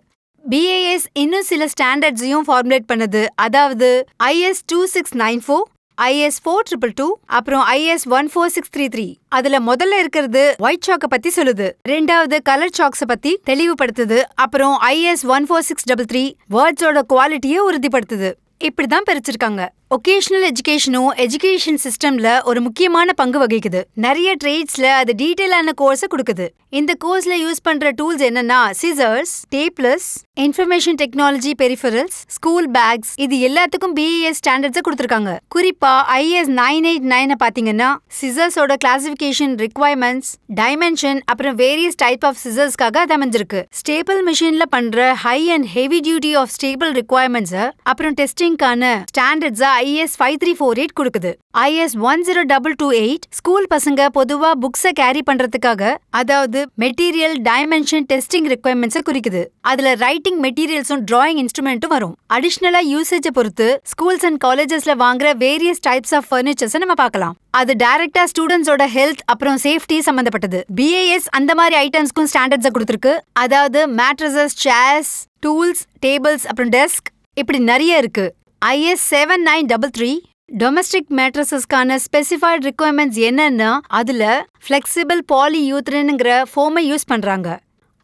BAS இன்னும் சில ஸ்டாண்டர்ட்ஸையும் ஃபார்முலேட் பண்ணுது. அதாவது IS 2694, IS 4222, அப்புறம் IS 14633. அதுல முதல்ல இருக்கிறது ஒயிட் சாக்க பத்தி சொல்லுது. ரெண்டாவது கலர் சாக்ஸ பத்தி தெளிவுபடுத்துது. அப்புறம் IS 14633 வேர்ட்ஸோட குவாலிட்டியை உறுதிப்படுத்துது. இப்படிதான் பிரிச்சிருக்காங்க. ஒகேஷனல் எஜுகேஷனும் எஜுகேஷன் சிஸ்டம்ல ஒரு முக்கியமான பங்கு வகிக்குது. நிறைய ட்ரேட்ஸ்ல அது டீடைலான கோர்ஸை கொடுக்குது. இந்த கோர்ஸ்ல யூஸ் பண்ற டூல்ஸ் என்னன்னா scissors, tables, information technology peripherals, school bags இது எல்லாத்துக்கும் BAS ஸ்டாண்டர்ட்ஸை கொடுத்திருக்காங்க. குறிப்பா IS 989 பாத்தீங்கன்னா சிசர்ஸோட கிளாசிபிகேஷன், ரிக்வயர்மெண்ட்ஸ், டைமென்ஷன் அப்புறம் வேரியஸ் டைப் ஆஃப் சிசர்ஸ்க்காக அது அமைஞ்சிருக்கு. ஸ்டேபிள் மிஷின்ல பண்ற high and heavy duty of staple requirements அப்புறம் டெஸ்டிங்கான ஸ்டாண்டர்ட்ஸை IS 5348 கொடுக்குது. IS 10228 ஸ்கூல் பசங்க பொதுவா புக்ஸை கேரி பண்றதுக்காக, அதாவது மெட்டீரியல், டைமென்ஷன், டெஸ்டிங் ரிக்வயர்மெண்ட்ஸை குறிக்குது. அதுல ரைட்டிங் மெட்டீரியல்ஸும் டிராயிங் இன்ஸ்ட்ருமெண்ட்டும் வரும். அடிஷனலா யூசேஜை பொறுத்து ஸ்கூல்ஸ் அண்ட் காலேஜஸ்ல வாங்குற வேரியஸ் டைப்ஸ் ஆஃப் ஃபர்னிச்சர்ஸை நம்ம பார்க்கலாம். அது டைரக்டா ஸ்டூடெண்ட்ஸோட ஹெல்த் அப்புறம் சேஃப்டி சம்பந்தப்பட்டது. BAS அந்த மாதிரி ஐட்டம்ஸ்க்கும் ஸ்டாண்டர்ட்ஸை கொடுத்திருக்கு. அதாவது மேட்ரஸஸ், சேர்ஸ், டூல்ஸ், டேபிள்ஸ் அப்புறம் டெஸ்க் இப்படி நிறைய இருக்கு. IS 7933 டொமஸ்டிக் மேட்ரஸஸ்க்கான ஸ்பெசிஃபைட் ரிக்வயர்மெண்ட்ஸ் என்னன்னா அதுல ஃபிளெக்சிபிள் பாலியூத்ரின்ங்கிற ஃபோமை யூஸ் பண்றாங்க.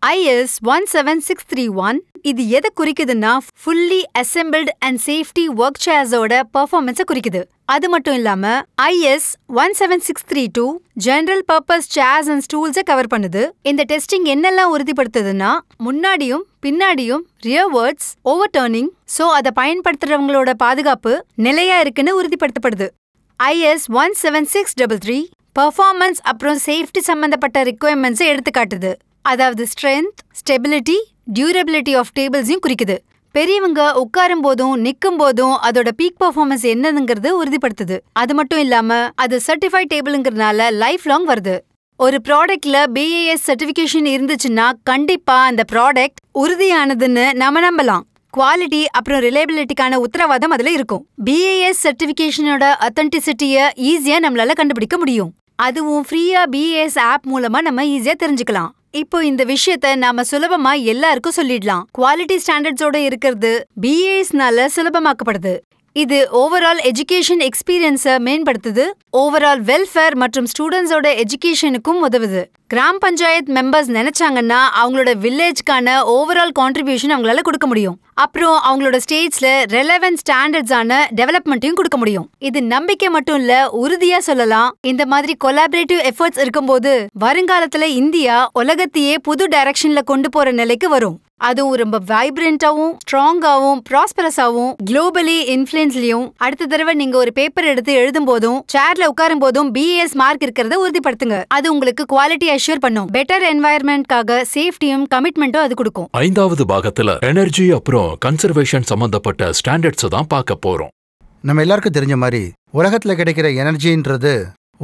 IS 17631 இது எதை குறிக்குதுன்னா fully assembled and safety work சேர்ஸோட பெர்ஃபார்மன்ஸை குறிக்குது. அது மட்டும் இல்லாம IS 17632 general purpose chairs and ஸ்டூல்ஸை கவர் பண்ணுது. இந்த டெஸ்டிங் என்னெல்லாம் உறுதிப்படுத்துதுன்னா முன்னாடியும் பின்னாடியும் ரியர்வர்ட்ஸ், ஓவர் டர்னிங், சோ அதை பயன்படுத்துறவங்களோட பாதுகாப்பு நிலையா இருக்குன்னு உறுதிப்படுத்தப்படுது. IS 17633 பெர்ஃபார்மன்ஸ் அப்புறம் சேஃப்டி சம்பந்தப்பட்ட ரிக்வயர்மெண்ட்ஸை எடுத்துக்காட்டுது. அதாவது ஸ்ட்ரென்த், ஸ்டெபிலிட்டி, டியூரபிலிட்டி ஆஃப் டேபிள்ஸையும் குறிக்குது. பெரியவங்க உட்காரும் போதும் நிக்கும் போதும் அதோட பீக் பெர்ஃபார்மன்ஸ் என்னதுங்கிறது உறுதிப்படுத்துது. அது மட்டும் இல்லாம அது சர்டிஃபைட் டேபிள்ங்கிறதுனால லைஃப் லாங் வருது. ஒரு ப்ராடக்ட்ல BAS சர்டிஃபிகேஷன் இருந்துச்சுன்னா கண்டிப்பா அந்த ப்ராடக்ட் உறுதியானதுன்னு நாம நம்பலாம். குவாலிட்டி அப்புறம் ரிலையபிலிட்டிக்கான உத்தரவாதம் அதுல இருக்கும். BAS சர்டிஃபிகேஷனோட அத்தென்டிசிட்டியை ஈஸியா நம்மளால கண்டுபிடிக்க முடியும். அதுவும் ஃப்ரீயா BAS ஆப் மூலமா நம்ம ஈஸியா தெரிஞ்சுக்கலாம். இப்போ இந்த விஷயத்த நாம சுலபமா எல்லாருக்கும் சொல்லிடலாம். குவாலிட்டி ஸ்டாண்டர்ட்ஸோட இருக்கிறது BASனால சுலபமாக்கப்படுது. இது ஓவரால் எஜுகேஷன் எக்ஸ்பீரியன்ஸை மேம்படுத்துது, ஓவரால் வெல்ஃபேர் மற்றும் ஸ்டூடெண்ட்ஸோட எஜுகேஷனுக்கும் உதவுது. கிராம் பஞ்சாயத் மெம்பர்ஸ் நினைச்சாங்கன்னா அவங்களோட வில்லேஜ்க்கான ஓவரால் கான்ட்ரிபியூஷன் அவங்களால கொடுக்க முடியும். அப்புறம் அவங்களோட ஸ்டேட்ஸ்ல ரெலவென்ட் ஸ்டாண்டர்ட்ஸான டெவலப்மெண்ட்டையும் கொடுக்க முடியும். இது நம்பிக்கை மட்டும் இல்ல, உறுதியா சொல்லலாம். இந்த மாதிரி கொலாபரேட்டிவ் எஃபர்ட்ஸ் இருக்கும்போது வருங்காலத்துல இந்தியா உலகத்தையே புது டைரக்ஷன்ல கொண்டு போற நிலைக்கு வரும். அதுவும் ரொம்ப வைப்ரண்டாவும் ஸ்ட்ராங்காவும் ப்ராஸ்பரஸாவும் குளோபலி இன்ஃப்ளூயன்ஸ்லயும். அடுத்த தடவை நீங்க ஒரு பேப்பர் எடுத்து எழுதும் போதும் சேர்ல உட்காரும் போதும் BAS மார்க் இருக்கிறத உறுதிப்படுத்துங்க. அது உங்களுக்கு குவாலிட்டி அஷ்யூர் பண்ணும். பெட்டர் என்வாயர்மெண்ட்காக சேஃப்டியும் கமிட்மெண்ட்டும் அது கொடுக்கும். 5வது பாகத்துல எனர்ஜி அப்புறம் கன்சர்வேஷன் சம்பந்தப்பட்ட ஸ்டாண்டர்ட்ஸ் தான் பார்க்க போறோம். நம்ம எல்லாருக்கும் தெரிஞ்ச மாதிரி உலகத்துல கிடைக்கிற எனர்ஜின்றது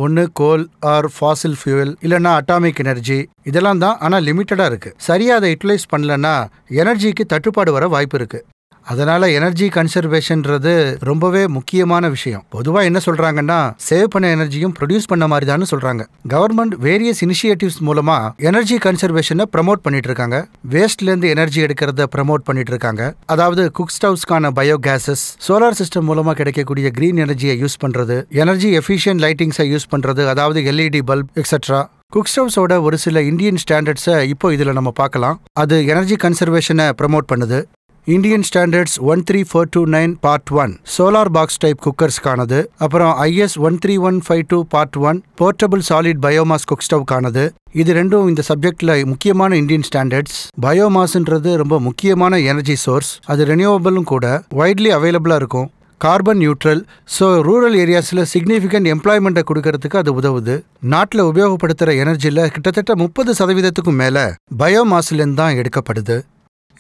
ஒன்று கோல் ஆர் ஃபாசில் ஃபியூவல் இல்லைன்னா அட்டாமிக் எனர்ஜி இதெல்லாம் தான். ஆனால் லிமிட்டடாக இருக்குது. சரியாக அதை யூட்டிலைஸ் பண்ணலன்னா எனர்ஜிக்கு தட்டுப்பாடு வர வாய்ப்பு இருக்குது. அதனால் எனர்ஜி கன்சர்வேஷன்றது ரொம்பவே முக்கியமான விஷயம். பொதுவாக என்ன சொல்கிறாங்கன்னா சேவ் பண்ண எனர்ஜியும் ப்ரொடியூஸ் பண்ண மாதிரி தான் சொல்கிறாங்க. கவர்மெண்ட் வேரியஸ் இனிஷியேட்டிவ்ஸ் மூலமாக எனர்ஜி கன்சர்வேஷனை ப்ரமோட் பண்ணிட்டு இருக்காங்க. வேஸ்ட்லேருந்து எனர்ஜி எடுக்கிறத ப்ரமோட் பண்ணிட்டு இருக்காங்க. அதாவது குக் ஸ்டவ்ஸ்க்கான பயோகேசஸ், சோலார் சிஸ்டம் மூலமாக கிடைக்கக்கூடிய கிரீன் எனர்ஜியை யூஸ் பண்ணுறது, எனர்ஜி எஃபிஷியன்ட் லைட்டிங்ஸை யூஸ் பண்ணுறது, அதாவது LED பல்ப் எக்ஸெட்ரா. குக் ஸ்டவ்ஸோட ஒரு சில இந்தியன் ஸ்டாண்டர்ட்ஸை இப்போ இதில் நம்ம பார்க்கலாம். அது எனர்ஜி கன்சர்வேஷனை ப்ரமோட் பண்ணுது. Indian standards 13429 part 1 solar box type குக்கர்ஸ்க்கானது. அப்புறம் IS 13152 part 1 portable solid biomass cook ஸ்டவ்க்கானது. இது ரெண்டும் இந்த சப்ஜெக்ட்ல முக்கியமான இந்தியன் ஸ்டாண்டர்ட்ஸ். பயோமாஸ்ன்றது ரொம்ப முக்கியமான எனர்ஜி சோர்ஸ். அது ரெனியூவபிளும் கூட, வைட்லி அவைலபிளாக இருக்கும், கார்பன் நியூட்ரல். ஸோ ரூரல் ஏரியாஸில் சிக்னிஃபிகண்ட் எம்ப்ளாய்மெண்ட்டை கொடுக்கறதுக்கு அது உதவுது. நாட்டில் உபயோகப்படுத்துகிற எனர்ஜியில் கிட்டத்தட்ட 30% மேலே பயோமாஸ்லேருந்து தான் எடுக்கப்படுது.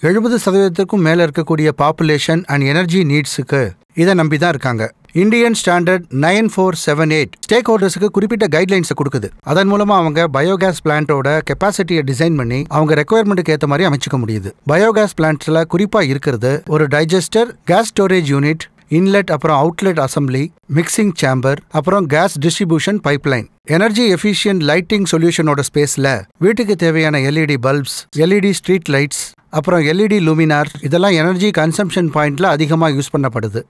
70% மேலே இருக்கக்கூடிய பாப்புலேஷன் அண்ட் எனர்ஜி நீட்ஸுக்கு இதை நம்பி தான் இருக்காங்க. இந்தியன் ஸ்டாண்டர்ட் 9478 ஸ்டேக் ஹோல்டர்ஸுக்கு குறிப்பிட்ட கைட்லைன்ஸை கொடுக்குது. அதன் மூலமாக அவங்க பயோகேஸ் பிளான்ட்டோட கெப்பாசிட்டியை டிசைன் பண்ணி அவங்க ரெக்குயர்மெண்ட்டுக்கு ஏற்ற மாதிரி அமைச்சிக்க முடியுது. பயோகேஸ் பிளான்ட்ஸில் குறிப்பாக இருக்கிறது ஒரு digester, gas storage unit, inlet அப்புறம் அவுட்லெட் அசம்பிளி, மிக்சிங் சேம்பர், அப்புறம் gas distribution pipeline. Energy efficient lighting சொல்யூஷனோட ஸ்பேஸில் வீட்டுக்கு தேவையான LED bulbs, LED street lights, அப்புறம் LED லூமினார் இதெல்லாம் எனர்ஜி கன்சம்ஷன் பாயிண்ட்ல அதிகமாக யூஸ் பண்ணப்படுது.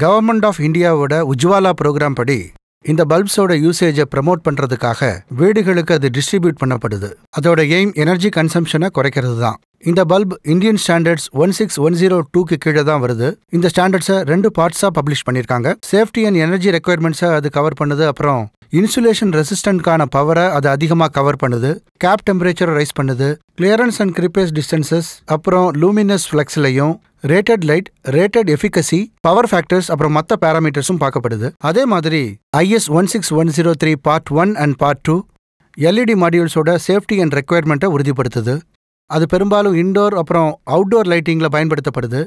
கவர்மெண்ட் ஆஃப் இந்தியாவோட உஜ்வாலா ப்ரோக்ராம் படி இந்த பல்ப்ஸோட யூசேஜை ப்ரமோட் பண்ணுறதுக்காக வீடுகளுக்கு அது டிஸ்ட்ரிபியூட் பண்ணப்படுது. அதோட எய்ம் எனர்ஜி கன்சம்ஷனை குறைக்கிறது தான். இந்த பல்ப் இந்தியன் ஸ்டாண்டர்ட்ஸ் 16102க்கு கீழே தான் வருது. இந்த ஸ்டாண்டர்ட்ஸை 2 பார்ட்ஸாக பப்ளிஷ் பண்ணியிருக்காங்க. சேஃப்டி அண்ட் எனர்ஜி ரெக்குயர்மெண்ட்ஸை அது கவர் பண்ணுது. அப்புறம் இன்சுலேஷன் ரெசிஸ்டன்ட்கான பவரை அது அதிகமாக கவர் பண்ணுது. கேப் டெம்பரேச்சரை ரைஸ் பண்ணுது. கிளியரன்ஸ் அண்ட் கிரிப்பேஸ் டிஸ்டன்சஸ், அப்புறம் லூமினஸ் ஃப்ளெக்ஸ்லையும் rated light, rated efficacy, power factors அப்புறம் மற்ற பேராமீட்டர்ஸும் பார்க்கப்படுது. அதே மாதிரி IS 16103 part 1 and part 2 LED மாடியூல்ஸோட சேஃப்டி அண்ட் ரெக்குயர்மெண்ட்டை உறுதிப்படுத்துது. அது பெரும்பாலும் இன்டோர் அப்புறம் அவுட்டோர் லைட்டிங்கில் பயன்படுத்தப்படுது.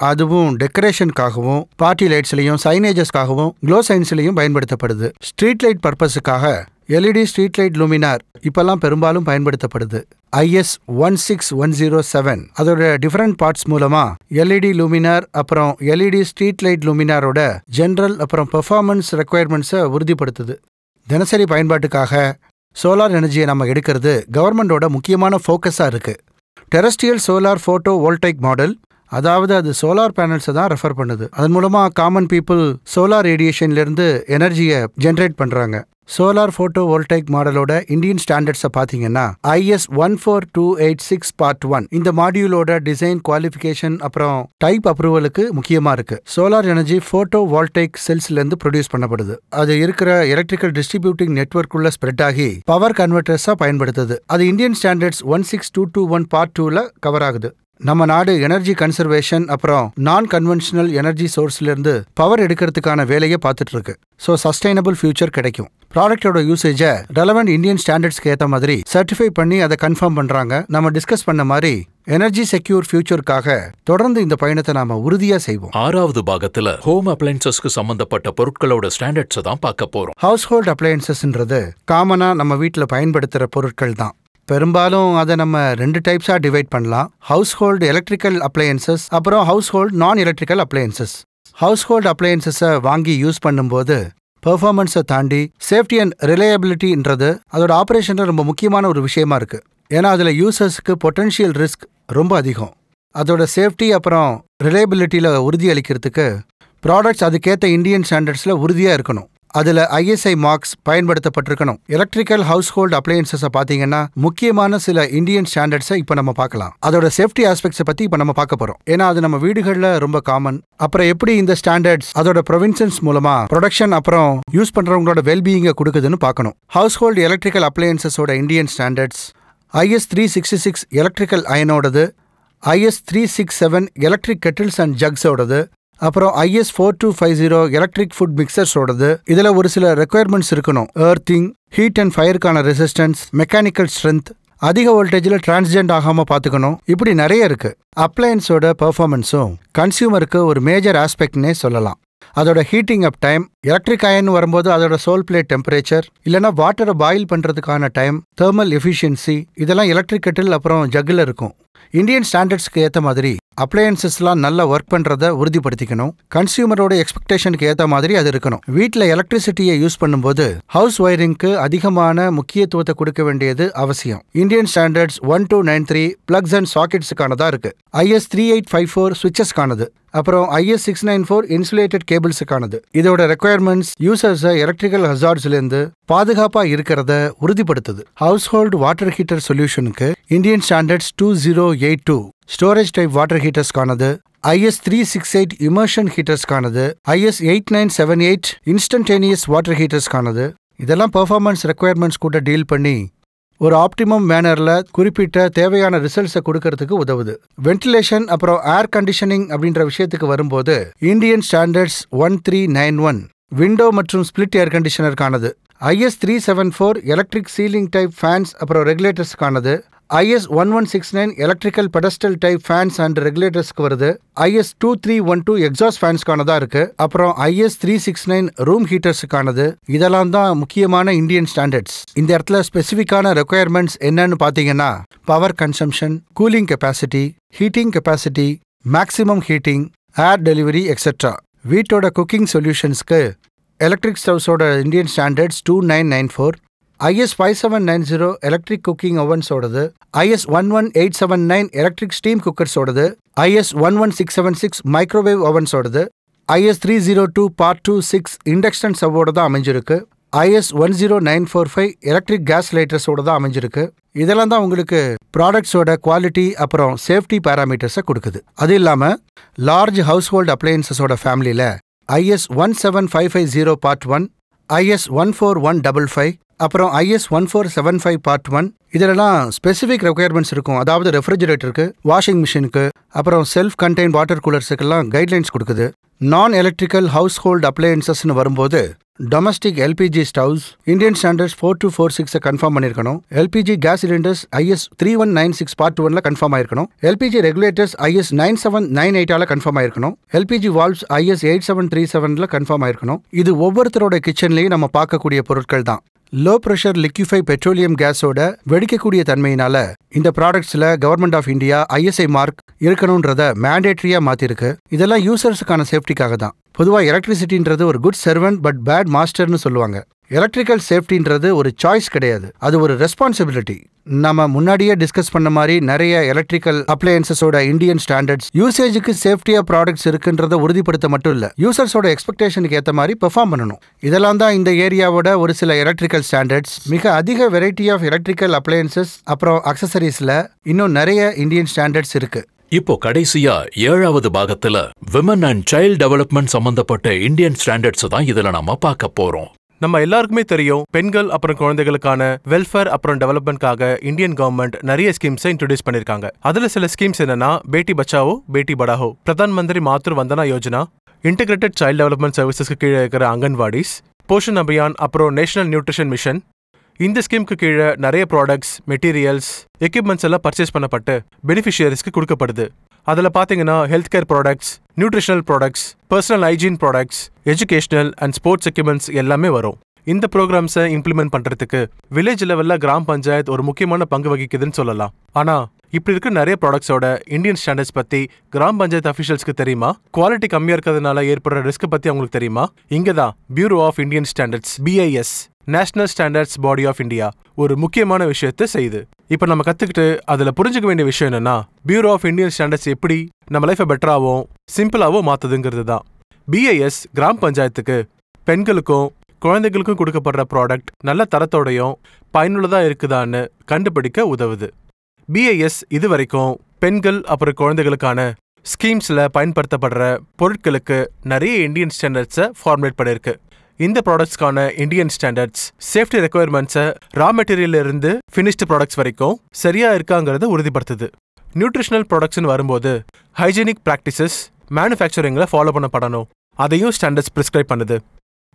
அதுவும் டெக்கரேஷனுக்காகவும், பார்ட்டி லைட்ஸ்லையும், சைனேஜஸ்க்காகவும், க்ளோ சைன்ஸ்லையும் பயன்படுத்தப்படுது. ஸ்ட்ரீட் லைட் பர்பஸுக்காக LED ஸ்ட்ரீட் லைட் லூமினார் இப்பெல்லாம் பெரும்பாலும் பயன்படுத்தப்படுது. IS 16107 அதோட டிஃபரெண்ட் பார்ட்ஸ் மூலமா LED லூமினார் அப்புறம் LED ஸ்ட்ரீட் லைட் லூமினாரோட ஜென்ரல் அப்புறம் பெர்ஃபார்மன்ஸ் ரெக்குயர்மெண்ட்ஸை உறுதிப்படுத்துது. தினசரி பயன்பாட்டுக்காக சோலார் எனர்ஜியை நம்ம எடுக்கிறது கவர்மெண்டோட முக்கியமான ஃபோக்கஸாக இருக்குது. டெரஸ்ட்ரியல் சோலார் ஃபோட்டோ வோல்டைக் மாடல், அதாவது அது சோலார் பேனல்ஸை தான் ரெஃபர் பண்ணுது. அதன் மூலமாக காமன் பீப்புள் சோலார் ரேடியேஷன்லேருந்து எனர்ஜியை ஜென்ரேட் பண்ணுறாங்க. சோலார் ஃபோட்டோ வோல்டைக் மாடலோட இந்தியன் ஸ்டாண்டர்ட்ஸை பார்த்தீங்கன்னா IS 14286 பார்ட் 1 இந்த மாடியூலோட டிசைன், குவாலிஃபிகேஷன் அப்புறம் டைப் அப்ரூவலுக்கு முக்கியமாக இருக்கு. சோலார் எனர்ஜி ஃபோட்டோ வோல்டைக் செல்ஸ்லேருந்து ப்ரொடியூஸ் பண்ணப்படுது. அது இருக்கிற எலக்ட்ரிக்கல் டிஸ்ட்ரிபியூட்டிங் நெட்வொர்க்குள்ள ஸ்ப்ரெட் ஆகி பவர் கன்வெர்டர்ஸாக பயன்படுத்துது. அது இந்தியன் ஸ்டாண்டர்ட்ஸ் 16221 பார்ட் 2ல கவர் ஆகுது. நம்ம நாடு எனர்ஜி கன்சர்வேஷன் அப்புறம் நான் கன்வென்ஷனல் எனர்ஜி சோர்ஸ்லேருந்து பவர் எடுக்கிறதுக்கான வேலையை பார்த்துட்டு இருக்கு. ஸோ சஸ்டைனபிள் ஃபியூச்சர் கிடைக்கும். ப்ராடக்டோட யூசேஜை ரெலவெண்ட் இந்தியன் ஸ்டாண்டர்ட்ஸ்க்கு ஏற்ற மாதிரி சர்டிஃபை பண்ணி அதை கன்ஃபார்ம் பண்ணுறாங்க. நம்ம டிஸ்கஸ் பண்ண மாதிரி எனர்ஜி செக்யூர் ஃபியூச்சருக்காக தொடர்ந்து இந்த பயணத்தை நாம உறுதியா செய்வோம். 6வது பாகத்துல ஹோம் அப்ளையன்சஸ்க்கு சம்பந்தப்பட்ட பொருட்களோட ஸ்டாண்டர்ட்ஸை தான் பார்க்க போறோம். ஹவுஸ் ஹோல்ட் அப்ளையன்சஸ்ன்றது காமனா நம்ம வீட்டில் பயன்படுத்துகிற பொருட்கள் தான். பெரும்பாலும் அதை நம்ம 2 டைப்ஸாக டிவைட் பண்ணலாம். ஹவுஸ் ஹோல்டு எலக்ட்ரிக்கல் அப்ளையன்சஸ் அப்புறம் ஹவுஸ் ஹோல்டு நான் எலக்ட்ரிக்கல் அப்ளையன்சஸ். ஹவுஸ் ஹோல்டு அப்ளையன்சஸை வாங்கி யூஸ் பண்ணும்போது பெர்ஃபார்மன்ஸை தாண்டி சேஃப்டி அண்ட் ரிலையபிலிட்டின்றது அதோட ஆப்ரேஷனில் ரொம்ப முக்கியமான ஒரு விஷயமா இருக்கு. ஏன்னா அதில் யூசர்ஸ்க்கு பொட்டன்ஷியல் ரிஸ்க் ரொம்ப அதிகம். அதோட சேஃப்டி அப்புறம் ரிலையபிலிட்டியில் உறுதி அளிக்கிறதுக்கு ப்ராடக்ட்ஸ் அதுக்கேற்ற இந்தியன் ஸ்டாண்டர்ட்ஸ்ல உறுதியா இருக்கணும். அதுல ISI மார்க்ஸ் பயன்படுத்தப்பட்டிருக்கணும். எலக்ட்ரிக்கல் ஹவுஸ் ஹோல்ட் அப்ளையன்சஸை பாத்தீங்கன்னா முக்கியமான சில இந்தியன் ஸ்டாண்டர்ட்ஸை இப்ப நம்ம பார்க்கலாம். அதோட சேஃப்டி ஆஸ்பெக்ட்ஸை பத்தி இப்ப நம்ம பார்க்க போறோம். ஏன்னா அது நம்ம வீடுகள்ல ரொம்ப காமன். அப்புறம் எப்படி இந்த ஸ்டாண்டர்ட்ஸ் அதோட ப்ரொவின்சன்ஸ் மூலமா ப்ரொடக்ஷன் அப்புறம் யூஸ் பண்றவங்களோட வெல்பீயிங்கை கொடுக்குதுன்னு பார்க்கணும். ஹவுஸ் ஹோல்ட் எலக்ட்ரிக்கல் அப்ளையன்சஸோட இந்தியன் ஸ்டாண்டர்ட்ஸ் IS 366 எலக்ட்ரிக்கல் அயனோடது, IS 367 எலக்ட்ரிக் கெட்டில்ஸ் அண்ட் ஜக்ஸோடது, அப்புறம் IS 4250 எலக்ட்ரிக் ஃபுட் மிக்சர்ஸோடது. இதுல ஒரு சில ரெக்குயர்மெண்ட்ஸ் இருக்கணும். எர்த்திங், ஹீட் அண்ட் ஃபயருக்கான ரெசிஸ்டன்ஸ், மெக்கானிக்கல் ஸ்ட்ரென்த், அதிக வோல்டேஜில் டிரான்ஸ்ஜெண்ட் ஆகாம பாத்துக்கணும். இப்படி நிறைய இருக்கு. அப்ளையன்ஸோட பெர்ஃபார்மன்ஸும் கன்சியூமருக்கு ஒரு மேஜர் ஆஸ்பெக்ட்னே சொல்லலாம். அதோட heating up time, electric iron வரும்போது அதோட சோல் பிளேட் டெம்பரேச்சர், இல்லைனா வாட்டரை பாயில் பண்றதுக்கான டைம், தெர்மல் எஃபிஷியன்சி, இதெல்லாம் எலக்ட்ரிக் கெட்டில் அப்புறம் ஜக்கில் இருக்கும். இந்தியன் ஸ்டாண்டர்ட்ஸ்க்கு ஏற்ற மாதிரி அப்ளையன்சஸ்லாம் நல்லா ஒர்க் பண்றதை உறுதிப்படுத்திக்கணும். கன்சியூமரோட எக்ஸ்பெக்டேஷனுக்கு ஏற்ற மாதிரி அது இருக்கணும். வீட்டில் எலக்ட்ரிசிட்டியை யூஸ் பண்ணும்போது ஹவுஸ் ஒயரிங்க்கு அதிகமான முக்கியத்துவத்தை கொடுக்க வேண்டியது அவசியம். இந்தியன் ஸ்டாண்டர்ட்ஸ் 1293 பிளக்ஸ் அண்ட் சாக்கெட்ஸுக்கானதா இருக்கு. IS 3854 சுவிச்சஸ்க்கானது, அப்புறம் IS 694 இன்சுலேட்டட் கேபிள்ஸுக்கானது. இதோட ரெக்குயர்மெண்ட்ஸ் யூசர்ஸை எலக்ட்ரிக்கல் ஹசார்ட்ஸ்லேருந்து பாதுகாப்பா இருக்கிறத உறுதிப்படுத்துது. ஹவுஸ் ஹோல்டு வாட்டர் ஹீட்டர் சொல்யூஷனுக்கு Indian standards 2082 storage type water ஹீட்டர்ஸ்க்கானது, IS 368 இமர்ஷன் ஹீட்டர்ஸ்க்கானது, IS 8978 இன்ஸ்டன்டேனியஸ் வாட்டர் ஹீட்டர்ஸ்க்கானது. இதெல்லாம் பெர்ஃபார்மன்ஸ் ரெக்குயர்மெண்ட்ஸ் கூட டீல் பண்ணி ஒரு ஆப்டிமம் மேனர்ல குறிப்பிட்ட தேவையான ரிசல்ட்ஸை கொடுக்கறதுக்கு உதவுது. வென்டிலேஷன் அப்புறம் ஏர் கண்டிஷனிங் அப்படின்ற விஷயத்துக்கு வரும்போது இந்தியன் ஸ்டாண்டர்ட்ஸ் 1391 விண்டோ மற்றும் ஸ்பிளிட் ஏர் கண்டிஷனருக்கானது, IS 374 electric ceiling type fans அப்புறம் ரெகுலேட்டர்ஸ்க்கானது, IS 1169 electrical pedestal type fans and ரெகுலேட்டர்ஸ்க்கு வருது, IS 2312 எக்ஸாஸ்ட் ஃபேன்ஸ்க்கானதா இருக்கு, அப்புறம் IS 369 ரூம் ஹீட்டர்ஸுக்கானது. இதெல்லாம் தான் முக்கியமான இந்தியன் ஸ்டாண்டர்ட்ஸ். இந்த இடத்துல ஸ்பெசிஃபிக்கான ரெக்குயர்மெண்ட்ஸ் என்னன்னு பாத்தீங்கன்னா power consumption, cooling capacity, heating capacity, maximum heating, air delivery etcetera. வீட்டோட குக்கிங் சொல்யூஷன்ஸ்க்கு எலக்ட்ரிக் ஸ்டவ்ஸோட Indian standards 2994, IS 5790 electric cooking ஓவன்ஸோடது, IS 11879 எலக்ட்ரிக் ஸ்டீம் குக்கர்ஸோடது, IS 11676 மைக்ரோவேவ் ஓவன்ஸோடது, IS 302 Part 26 இண்டக்ஷன் ஸ்டவ்வோட தான் அமைஞ்சிருக்கு, IS 10945 எலக்ட்ரிக் கேஸ் லைட்டர்ஸோட தான் அமைஞ்சிருக்கு. இதெல்லாம் தான் உங்களுக்கு ப்ராடக்ட்ஸோட குவாலிட்டி அப்புறம் சேஃப்டி பேராமீட்டர்ஸை கொடுக்குது. அது இல்லாம லார்ஜ் ஹவுஸ் ஹோல்ட் அப்ளையன்சஸோட ஃபேமிலியில IS 17550 Part 1, IS 14155 அப்புறம் IS 1475 Part 1 இதெல்லாம் ஸ்பெசிஃபிக் ரெக்குயர்மெண்ட்ஸ் இருக்கும். அதாவது ரெஃப்ரிஜரேட்டருக்கு, வாஷிங் மிஷினுக்கு, அப்புறம் செல்ஃப் கண்டெய்ன் வாட்டர் கூலர்ஸுக்கெல்லாம் கைட்லைன்ஸ் கொடுக்குது. நான் எலக்ட்ரிக்கல் ஹவுஸ் ஹோல்ட் அப்ளையன்சஸ்னு வரும்போது domestic LPG stoves Indian standards 4246 conform பண்ணிருக்கணும். LPG gas cylinders IS 3196 Part 1ல கன்ஃபார்ம் ஆயிருக்கணும். LPG ரெகுலேட்டர்ஸ் IS 9798 கன்ஃபார்ம் ஆயிருக்கணும். LPG வால்வ்ஸ் IS 8737ல கன்ஃபார்ம் ஆயிருக்கணும். இது ஒவ்வொருத்தரோட கிச்சன்லயும் நம்ம பார்க்கக்கூடிய பொருட்கள் தான். லோ பிரஷர் லிக்யூஃபை பெட்ரோலியம் கேஸோட வெடிக்கக்கூடிய தன்மையினால இந்த ப்ராடக்ட்ஸ்ல government of India ISI mark இருக்கணும்ன்றத மேண்டேட்டரியா மாத்திருக்கு. இதெல்லாம் யூசர்ஸுக்கான சேஃப்டிக்காக தான். பொதுவா எலக்ட்ரிசிட்டின்றது ஒரு குட் சர்வன்ட் பட் பேட் மாஸ்டர்னு சொல்லுவாங்க. எலக்ட்ரிக்கல் சேஃப்டின்றது ஒரு சாய்ஸ் கிடையாது, அது ஒரு ரெஸ்பான்சிபிலிட்டி. நம்ம முன்னாடியே டிஸ்கஸ் பண்ண மாதிரி நிறைய எலக்ட்ரிக்கல் அப்ளையன்சஸோட இந்தியன் ஸ்டாண்டர்ட்ஸ் யூசேஜுக்கு சேஃப்டியா ப்ராடக்ட்ஸ் இருக்குன்றத உறுதிப்படுத்த மட்டும் இல்ல, யூசர்ஸோட எக்ஸ்பெக்டேஷனுக்கு ஏற்ற மாதிரி பெர்ஃபார்ம் பண்ணணும். இதெல்லாம் தான் இந்த ஏரியாவோட ஒரு சில எலக்ட்ரிக்கல் ஸ்டாண்டர்ட்ஸ். மிக அதிக வெரைட்டி ஆஃப் எலக்ட்ரிக்கல் அப்ளையன்சஸ் அப்புறம் அக்சசரிஸ்ல இன்னும் நிறைய இந்தியன் ஸ்டாண்டர்ட்ஸ் இருக்கு. இப்போ கடைசியா 7வது பாகத்துல விமன் அண்ட் சைல்ட் டெவலப்மெண்ட் சம்பந்தப்பட்ட இந்தியன் ஸ்டாண்டர்ட்ஸ் தான் இதுல நாம பார்க்க போறோம். நம்ம எல்லாருக்குமே தெரியும், பெண்கள் அப்புறம் குழந்தைகளுக்கான வெல்ஃபேர் அப்புறம் டெவலப்மெண்ட்காக இந்தியன் கவர்மெண்ட் நிறைய ஸ்கீம்ஸை இன்ட்ரோடியூஸ் பண்ணிருக்காங்க. அதுல சில ஸ்கீம்ஸ் என்னன்னா பேட்டி பச்சாவோ பேட்டி படாவோ, பிரதான் மந்திரி மாத்ரு வந்தனா யோஜனா, இன்டெகிரேட்டட் சைல்ட் டெவலப்மெண்ட் சர்வீசஸ்க்கு கீழே இருக்கிற அங்கன்வாடிஸ், போஷன் அபியான் அப்புறம் நேஷனல் நியூட்ரிஷன் மிஷன். இந்த ஸ்கீமுக்கு கீழே நிறைய ப்ராடக்ட்ஸ், மெட்டீரியல்ஸ், எக்யூப்மெண்ட்ஸ் எல்லாம் பர்ச்சேஸ் பண்ணப்பட்டு பெனிஃபிஷியரிஸ்க்கு கொடுக்கப்படுது. அதில் பார்த்தீங்கன்னா health care products, nutritional products, personal hygiene products, educational and sports equipments எல்லாமே வரும். இந்த ப்ரோக்ராம்ஸை இம்ப்ளிமெண்ட் பண்ணுறதுக்கு வில்லேஜ் லெவலில் கிராம பஞ்சாயத்து ஒரு முக்கியமான பங்கு வகிக்குதுன்னு சொல்லலாம். ஆனால் இப்படி இருக்க நிறைய ப்ராடக்ட்ஸோட இந்தியன் ஸ்டாண்டர்ட்ஸ் பற்றி கிராம பஞ்சாயத்து அஃபிஷியல்ஸ்க்கு தெரியுமா? குவாலிட்டி கம்மியாக இருக்கிறதுனால ஏற்படுற ரிஸ்க் பற்றி அவங்களுக்கு தெரியுமா? இங்கே தான் bureau of Indian standards BIS national standards body of India ஒரு முக்கியமான விஷயத்தை செய்யுது. இப்போ நம்ம கற்றுக்கிட்டு அதில் புரிஞ்சுக்க வேண்டிய விஷயம் என்னன்னா, பியூரோ ஆஃப் இந்தியன் ஸ்டாண்டர்ட்ஸ் எப்படி நம்ம லைஃபை பெட்டராகவும் சிம்பிளாகவும் மாற்றுதுங்கிறது தான். BIS கிராம பஞ்சாயத்துக்கு பெண்களுக்கும் குழந்தைகளுக்கும் கொடுக்கப்படுற ப்ராடக்ட் நல்ல தரத்தோடையும் பயனுள்ளதா இருக்குதான்னு கண்டுபிடிக்க உதவுது. BIS இதுவரைக்கும் பெண்கள் அப்புறம் குழந்தைகளுக்கான ஸ்கீம்ஸ்ல பயன்படுத்தப்படுற பொருட்களுக்கு நிறைய இந்தியன் ஸ்டாண்டர்ட்ஸை ஃபார்முலேட் பண்ணிருக்கு. இந்த ப்ராடக்ட்ஸ்க்கான இந்தியன் ஸ்டாண்டர்ட்ஸ் சேஃப்டி ரெக்குயர்மெண்ட்ஸை ரா மெட்டீரியல்ல இருந்து ஃபினிஷ்டு ப்ராடக்ட்ஸ் வரைக்கும் சரியா இருக்காங்கிறத உறுதிப்படுத்துது. நியூட்ரிஷனல் ப்ராடக்ட்ஸ்னு வரும்போது ஹைஜீனிக் ப்ராக்டிசஸ் மேனுஃபேக்சரிங்ல ஃபாலோ பண்ணப்படணும். அதையும் ஸ்டாண்டர்ட்ஸ் பிரிஸ்கிரைப் பண்ணுது.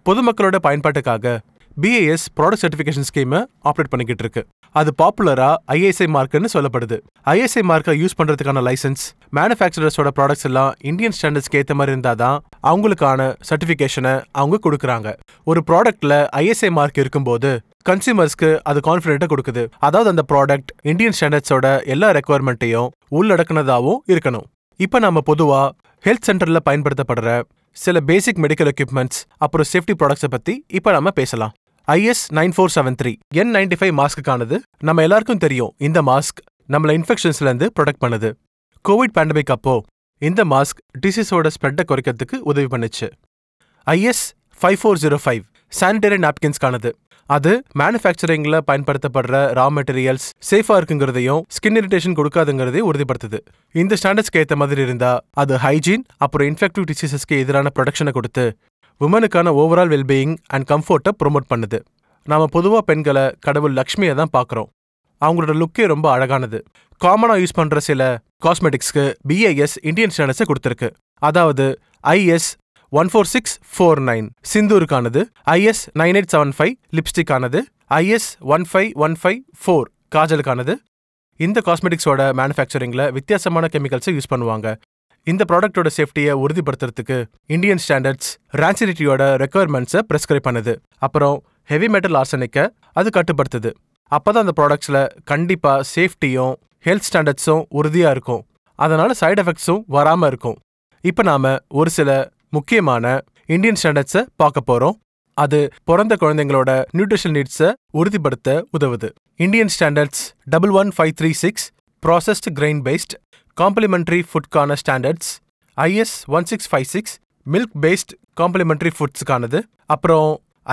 பொதுமக்களோட பயன்பாட்டுக்காக BIS ப்ராடக்ட் சர்டிஃபிகேஷன் ஸ்கீமை ஆப்ரேட் பண்ணிக்கிட்டு இருக்கு. அது பாப்புலரா ISI மார்க்னு சொல்லப்படுது. ISI மார்க்கை யூஸ் பண்றதுக்கான லைசன்ஸ் மேனுஃபேக்சரர்ஸோட ப்ராடக்ட்ஸ் எல்லாம் இந்தியன் ஸ்டாண்டர்ட்ஸ்க்கு ஏற்ற மாதிரி இருந்தாதான் அவங்களுக்கான சர்டிஃபிகேஷனை அவங்க கொடுக்குறாங்க. ஒரு ப்ராடக்ட்ல ISI மார்க் இருக்கும்போது கன்சியூமர்ஸ்க்கு அது கான்ஃபிடென்ட்டை கொடுக்குது. அதாவது அந்த ப்ராடக்ட் இந்தியன் ஸ்டாண்டர்ட்ஸோட எல்லா ரெக்குவயர்மெண்ட்டையும் உள்ளடக்குனதாகவும் இருக்கணும். இப்போ நம்ம பொதுவா ஹெல்த் சென்டர்ல பயன்படுத்தப்படுற சில பேசிக் மெடிக்கல் எக்யூப்மெண்ட்ஸ் அப்புறம் சேஃப்டி ப்ராடக்ட்ஸை பத்தி இப்போ நம்ம பேசலாம். IS 9473 N95 மாஸ்க்குக்கானது. நம்ம எல்லாருக்கும் தெரியும் இந்த மாஸ்க் நம்மள இன்ஃபெக்ஷன்ஸ்ல இருந்து ப்ரொடெக்ட் பண்ணுது. கோவிட் பேண்டமிக் அப்போ இந்த மாஸ்க் டிசீஸோட ஸ்ப்ரெட்டை குறைக்கிறதுக்கு உதவி பண்ணுச்சு. IS 5405 சானிடரி நாப்கின்ஸ்க்கானது. அது மேனுஃபேக்சரிங்ல பயன்படுத்தப்படுற ரா மெட்டீரியல்ஸ் சேஃபா இருக்குங்கிறதையும் ஸ்கின் இரிட்டேஷன் கொடுக்காதுங்கிறதையும் உறுதிப்படுத்துது. இந்த ஸ்டாண்டர்ட்ஸ்க்கு ஏற்ற மாதிரி இருந்தா அது ஹைஜீன் அப்புறம் இன்ஃபெக்டிவ் டிசீசஸ்க்கு எதிரான ப்ரொடெக்ஷனை கொடுத்து உமனுக்கான ஓவரால் வெல்பீயிங் அண்ட் கம்ஃபர்ட்டை ப்ரொமோட் பண்ணுது. நாம பொதுவாக பெண்களை கடவுள் லக்ஷ்மியை தான் பார்க்குறோம். அவங்களோட லுக்கே ரொம்ப அழகானது. காமனாக யூஸ் பண்ணுற சில காஸ்மெட்டிக்ஸ்க்கு BIS இந்தியன் ஸ்டாண்டர்ட்ஸை கொடுத்துருக்கு. அதாவது IS 14649 சிந்தூருக்கானது, IS 9875 லிப்ஸ்டிக்கானது, IS 15154 காஜலுக்கானது. இந்த காஸ்மெட்டிக்ஸோட மேனுஃபேக்சரிங்ல வித்தியாசமான கெமிக்கல்ஸை யூஸ் பண்ணுவாங்க. இந்த ப்ராடக்டோட சேஃப்டியை உறுதிப்படுத்துறதுக்கு இந்தியன் ஸ்டாண்டர்ட்ஸ் ரான்சிடிட்டியோட ரெக்குயர்மெண்ட்ஸை பிரிஸ்கிரைப் பண்ணுது. அப்புறம் ஹெவி மெட்டல் ஆர்சனிக்கை அது கட்டுப்படுத்துது. அப்பதான் அந்த ப்ராடக்ட்ஸ்ல கண்டிப்பா சேஃப்டியும் ஹெல்த் ஸ்டாண்டர்ட்ஸும் உறுதியா இருக்கும். அதனால சைடு எஃபெக்ட்ஸும் வராம இருக்கும். இப்போ நாம ஒரு சில முக்கியமான இந்தியன் ஸ்டாண்டர்ட்ஸை பார்க்க போறோம். அது பிறந்த குழந்தைங்களோட நியூட்ரிஷன் நீட்ஸை உறுதிப்படுத்த உதவுது. Indian standards 11536 processed grain based complementary ஃபுட்கான standards, IS 1656 milk based complementary ஃபுட்ஸ்க்கானது, அப்புறம்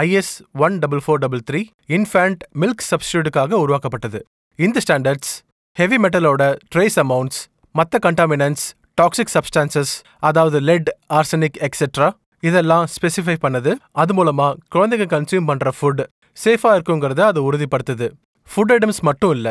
IS 14433 இன்ஃபேண்ட் மில்க் சப்ஸ்டியூட்டுக்காக உருவாக்கப்பட்டது. இந்த ஸ்டாண்டர்ட்ஸ் ஹெவி மெட்டலோட ட்ரேஸ் அமௌண்ட்ஸ், மற்ற கண்டாமினன்ட்ஸ், டாக்ஸிக் சப்ஸ்டான்சஸ் அதாவது லெட், ஆர்சனிக் எக்ஸெட்ரா இதெல்லாம் ஸ்பெசிஃபை பண்ணுது. அது மூலமா குழந்தைங்க கன்சியூம் பண்ற ஃபுட் சேஃபா இருக்குங்கிறத அது உறுதிப்படுத்துது. ஃபுட் ஐட்டம்ஸ் மட்டும் இல்ல,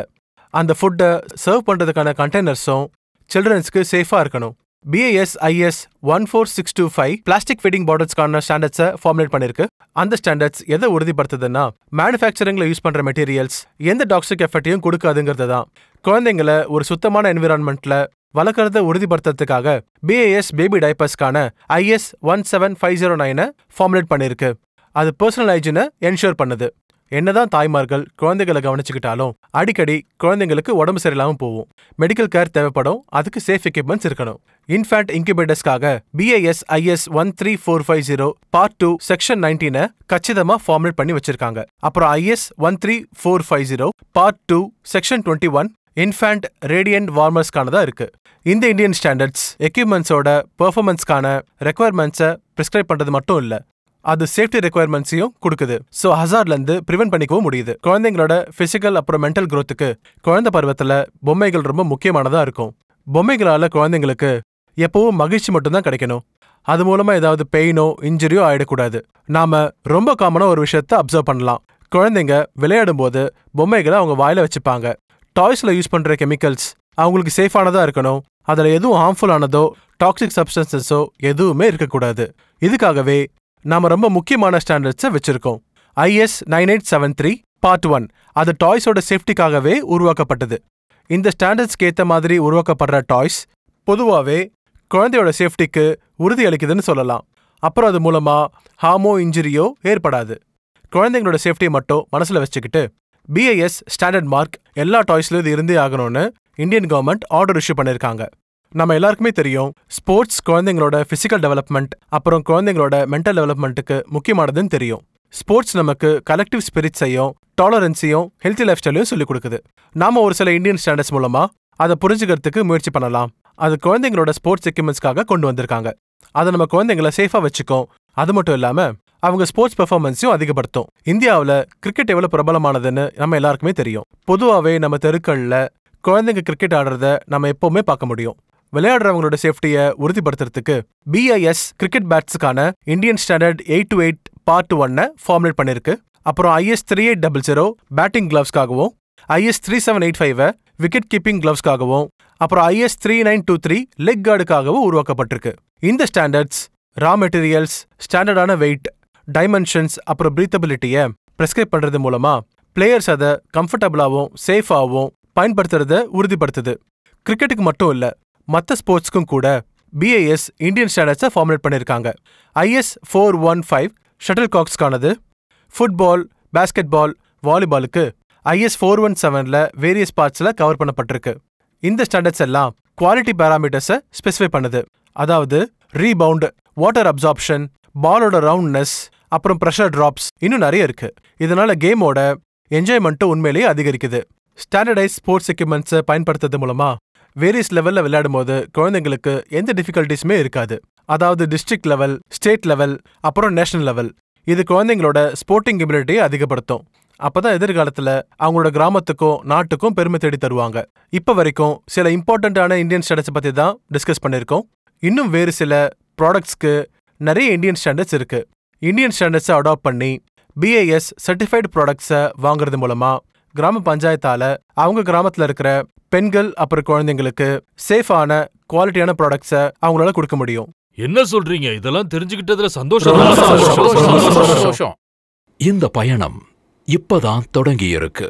அந்த ஃபுட்டை சர்வ் பண்றதுக்கான கண்டெய்னர்ஸும் சில்ட்ரன்ஸ்க்கு சேஃபா இருக்கணும். BIS IS 14625 பிளாஸ்டிக் ஃபீடிங் பாட்டில்ஸ்க்கான ஸ்டாண்டர்ட்ஸை ஃபார்முலேட் பண்ணிருக்கு. அந்த ஸ்டாண்டர்ட்ஸ் எதை உறுதிப்படுத்துதுன்னா மேனுஃபேக்சரிங்ல யூஸ் பண்ற மெட்டீரியல்ஸ் எந்த டாக்ஸிக் எஃபெக்டையும் கொடுக்காதுங்கிறது தான். குழந்தைங்களை ஒரு சுத்தமான என்விரான்மெண்ட்ல வளர்க்கறத உறுதிப்படுத்துறதுக்காக BIS பேபி டைப்பர்ஸ்க்கான IS 17509 ஃபார்முலேட் பண்ணிருக்கு. அது பர்சனல் ஹைஜீனை என்ஷூர் பண்ணுது. என்னதான் தாய்மார்கள் குழந்தைகளை கவனிச்சுக்கிட்டாலும் அடிக்கடி குழந்தைங்களுக்கு உடம்பு சரியில்லாமல் போகும். மெடிக்கல் கேர் தேவைப்படும். அதுக்கு சேஃப் எக்யூப்மெண்ட்ஸ் இருக்கணும். இன்ஃபேண்ட் இன்குபேட்டர்ஸ்க்காக BIS IS 13450 பார்ட் 2 செக்ஷன் 19 கச்சிதமா ஃபார்முலேட் பண்ணி வச்சிருக்காங்க. அப்புறம் IS 13450 part 2 section 21 infant radiant வார்மர்ஸ்க்கானதா இருக்கு. இந்த இந்தியன் ஸ்டாண்டர்ட்ஸ் எக்யூப்மெண்ட்ஸோட பெர்ஃபார்மன்ஸ்க்கான ரெக்குயர்மெண்ட்ஸை பிரிஸ்கிரைப் பண்றது மட்டும் இல்ல, அது சேஃப்டி ரெக்குயர்மெண்ட்ஸையும் கொடுக்குது. ஸோ ஹசார்ட்ல இருந்து ப்ரிவென்ட் பண்ணிக்கவும் முடியுது. குழந்தைங்களோட பிசிக்கல் அப்புறம் மென்டல் growthக்கு குழந்தை பருவத்துல பொம்மைகள் ரொம்ப முக்கியமானதா இருக்கும். பொம்மைகளால குழந்தைங்களுக்கு எப்பவும் மகிழ்ச்சி மட்டும்தான் கிடைக்கணும். அது மூலமா ஏதாவது பெயினோ இன்ஜுரியோ ஆயிடக்கூடாது. நாம ரொம்ப காமனா ஒரு விஷயத்த அப்சர்வ் பண்ணலாம். குழந்தைங்க விளையாடும் போது பொம்மைகளை அவங்க வாயில வச்சுப்பாங்க. டாய்ஸ்ல யூஸ் பண்ற கெமிக்கல்ஸ் அவங்களுக்கு சேஃபானதா இருக்கணும். அதுல எதுவும் ஹார்ம்ஃபுல் ஆனதோ டாக்ஸிக் சப்ஸ்டன்சஸோ எதுவுமே இருக்கக்கூடாது. இதுக்காகவே நாம ரொம்ப முக்கியமான ஸ்டாண்டர்ட்ஸை வச்சிருக்கோம். IS 9873 பார்ட் 1 அது டாய்ஸோட சேஃப்டிக்காகவே உருவாக்கப்பட்டது. இந்த ஸ்டாண்டர்ட்ஸ்க்கு ஏற்ற மாதிரி உருவாக்கப்படுற டாய்ஸ் பொதுவாகவே குழந்தையோட சேஃப்டிக்கு உறுதி அளிக்குதுன்னு சொல்லலாம். அப்புறம் அது மூலமா ஹார்மோ இன்ஜுரியோ ஏற்படாது. குழந்தைங்களோட சேஃப்டியை மட்டும் மனசுல வச்சுக்கிட்டு BIS ஸ்டாண்டர்ட் மார்க் எல்லா டாய்ஸ்லயும் இது இருந்தே ஆகணும்னு இந்தியன் கவர்மெண்ட் ஆர்டர் இஷ்யூ பண்ணிருக்காங்க. நம்ம எல்லாருக்குமே தெரியும் ஸ்போர்ட்ஸ் குழந்தைங்களோட பிசிக்கல் டெவலப்மெண்ட் அப்புறம் குழந்தைங்களோட மென்டல் டெவலப்மெண்ட்டுக்கு முக்கியமானதுன்னு தெரியும். ஸ்போர்ட்ஸ் நமக்கு கலெக்டிவ் ஸ்பிரிட்ஸையும் டாலரன்ஸையும் ஹெல்த்தி லைஃப் ஸ்டைலையும் சொல்லிக் கொடுக்குது. நாம ஒரு சில இந்தியன் ஸ்டாண்டர்ட்ஸ் மூலமா அதை புரிஞ்சுக்கிறதுக்கு முயற்சி பண்ணலாம். அது குழந்தைங்களோட ஸ்போர்ட்ஸ் எக்யூப்மெண்ட்ஸ்க்காக கொண்டு வந்திருக்காங்க. அதை நம்ம குழந்தைங்கள சேஃபா வச்சுக்கோம். அது மட்டும் இல்லாம அவங்க ஸ்போர்ட்ஸ் பெர்ஃபார்மன்ஸையும் அதிகப்படுத்தும். இந்தியாவில் கிரிக்கெட் எவ்வளவு பிரபலமானதுன்னு நம்ம எல்லாருக்குமே தெரியும். பொதுவாகவே நம்ம தெருக்கள்ல குழந்தைங்க கிரிக்கெட் ஆடுறத நம்ம எப்பவுமே பார்க்க முடியும். விளையாடுறவங்களோட சேஃப்டியை உறுதிப்படுத்துறதுக்கு BIS கிரிக்கெட் பேட்ஸுக்கான இந்தியன் ஸ்டாண்டர்ட் 828 Part 1 ஃபார்முலேட் பண்ணிருக்கு. அப்புறம் IS 3800 பேட்டிங் கிளவ்ஸ்க்காகவும், IS 3785 விக்கெட் கீப்பிங் கிளவ்ஸ்க்காகவும், அப்புறம் IS 3923 லெக் கார்டுக்காகவும் உருவாக்கப்பட்டிருக்கு. இந்த ஸ்டாண்டர்ட்ஸ் ரா மெட்டீரியல்ஸ், ஸ்டாண்டர்டான வெயிட், டைமென்ஷன்ஸ் அப்புறம் பிரீத்தபிலிட்டியை பிரெஸ்கிரைப் பண்றது மூலமா பிளேயர்ஸ் அதை கம்ஃபர்டபுளாகவும் சேஃபாகவும் பயன்படுத்துறத உறுதிப்படுத்துது. கிரிக்கெட்டுக்கு மட்டும் இல்ல, மற்ற ஸ்போர்ட்ஸ்க்கும் கூட BIS இந்தியன் ஸ்டாண்டர்ட்ஸை ஃபார்முலேட் பண்ணியிருக்காங்க. IS 415 ஷட்டில் காக்ஸ்க்கானது, ஃபுட்பால், பேஸ்கெட்பால், வாலிபாலுக்கு IS 417ல வேரியஸ் பார்ட்ஸ்ல கவர் பண்ணப்பட்டிருக்கு. இந்த ஸ்டாண்டர்ட்ஸ் எல்லாம் குவாலிட்டி பேராமீட்டர்ஸை ஸ்பெசிஃபை பண்ணுது. அதாவது ரீபவுண்ட், வாட்டர் அப்சார்ப்ஷன், பாலோட ரவுண்ட்னஸ், அப்புறம் ப்ரெஷர் டிராப்ஸ், இன்னும் நிறைய இருக்கு. இதனால கேமோட என்ஜாய்மெண்ட்டும் உண்மையிலேயே அதிகரிக்குது. ஸ்டாண்டர்டைஸ் ஸ்போர்ட்ஸ் எக்யூப்மெண்ட்ஸை பயன்படுத்துறது மூலமா வேரியஸ் லெவல்ல விளையாடும் போது குழந்தைங்களுக்கு எந்த டிஃபிகல்ட்டிஸுமே இருக்காது. அதாவது டிஸ்ட்ரிக்ட் லெவல், ஸ்டேட் லெவல், அப்புறம் நேஷனல் லெவல். இது குழந்தைங்களோட ஸ்போர்ட்டிங் எபிலிட்டியை அதிகப்படுத்தும். அப்பதான் எதிர்காலத்துல அவங்களோட கிராமத்துக்கும் நாட்டுக்கும் பெருமை தேடி தருவாங்க. இப்ப வரைக்கும் சில இம்பார்ட்டன்டான இந்தியன் ஸ்டாண்டர்ட்ஸ் பத்தி தான் டிஸ்கஸ் பண்ணிருக்கோம். இன்னும் வேறு சில ப்ராடக்ட்ஸ்க்கு நிறைய இந்தியன் ஸ்டாண்டர்ட்ஸ் இருக்கு. இந்தியன் ஸ்டாண்டர்ட்ஸை அடாப்ட் பண்ணி BIS சர்டிஃபைடு ப்ராடக்ட்ஸை வாங்குறது மூலமா கிராம பஞ்சாயத்தால அவங்க கிராமத்துல இருக்கிற பெண்கள் அப்புறம் குழந்தைங்களுக்கு சேஃபான குவாலிட்டியான ப்ராடக்ட்ஸை அவங்களால கொடுக்க முடியும். என்ன சொல்றீங்க? இதெல்லாம் தெரிஞ்சுக்கிட்டதுல சந்தோஷம். இந்த பயணம் இப்பதான் தொடங்கி இருக்கு.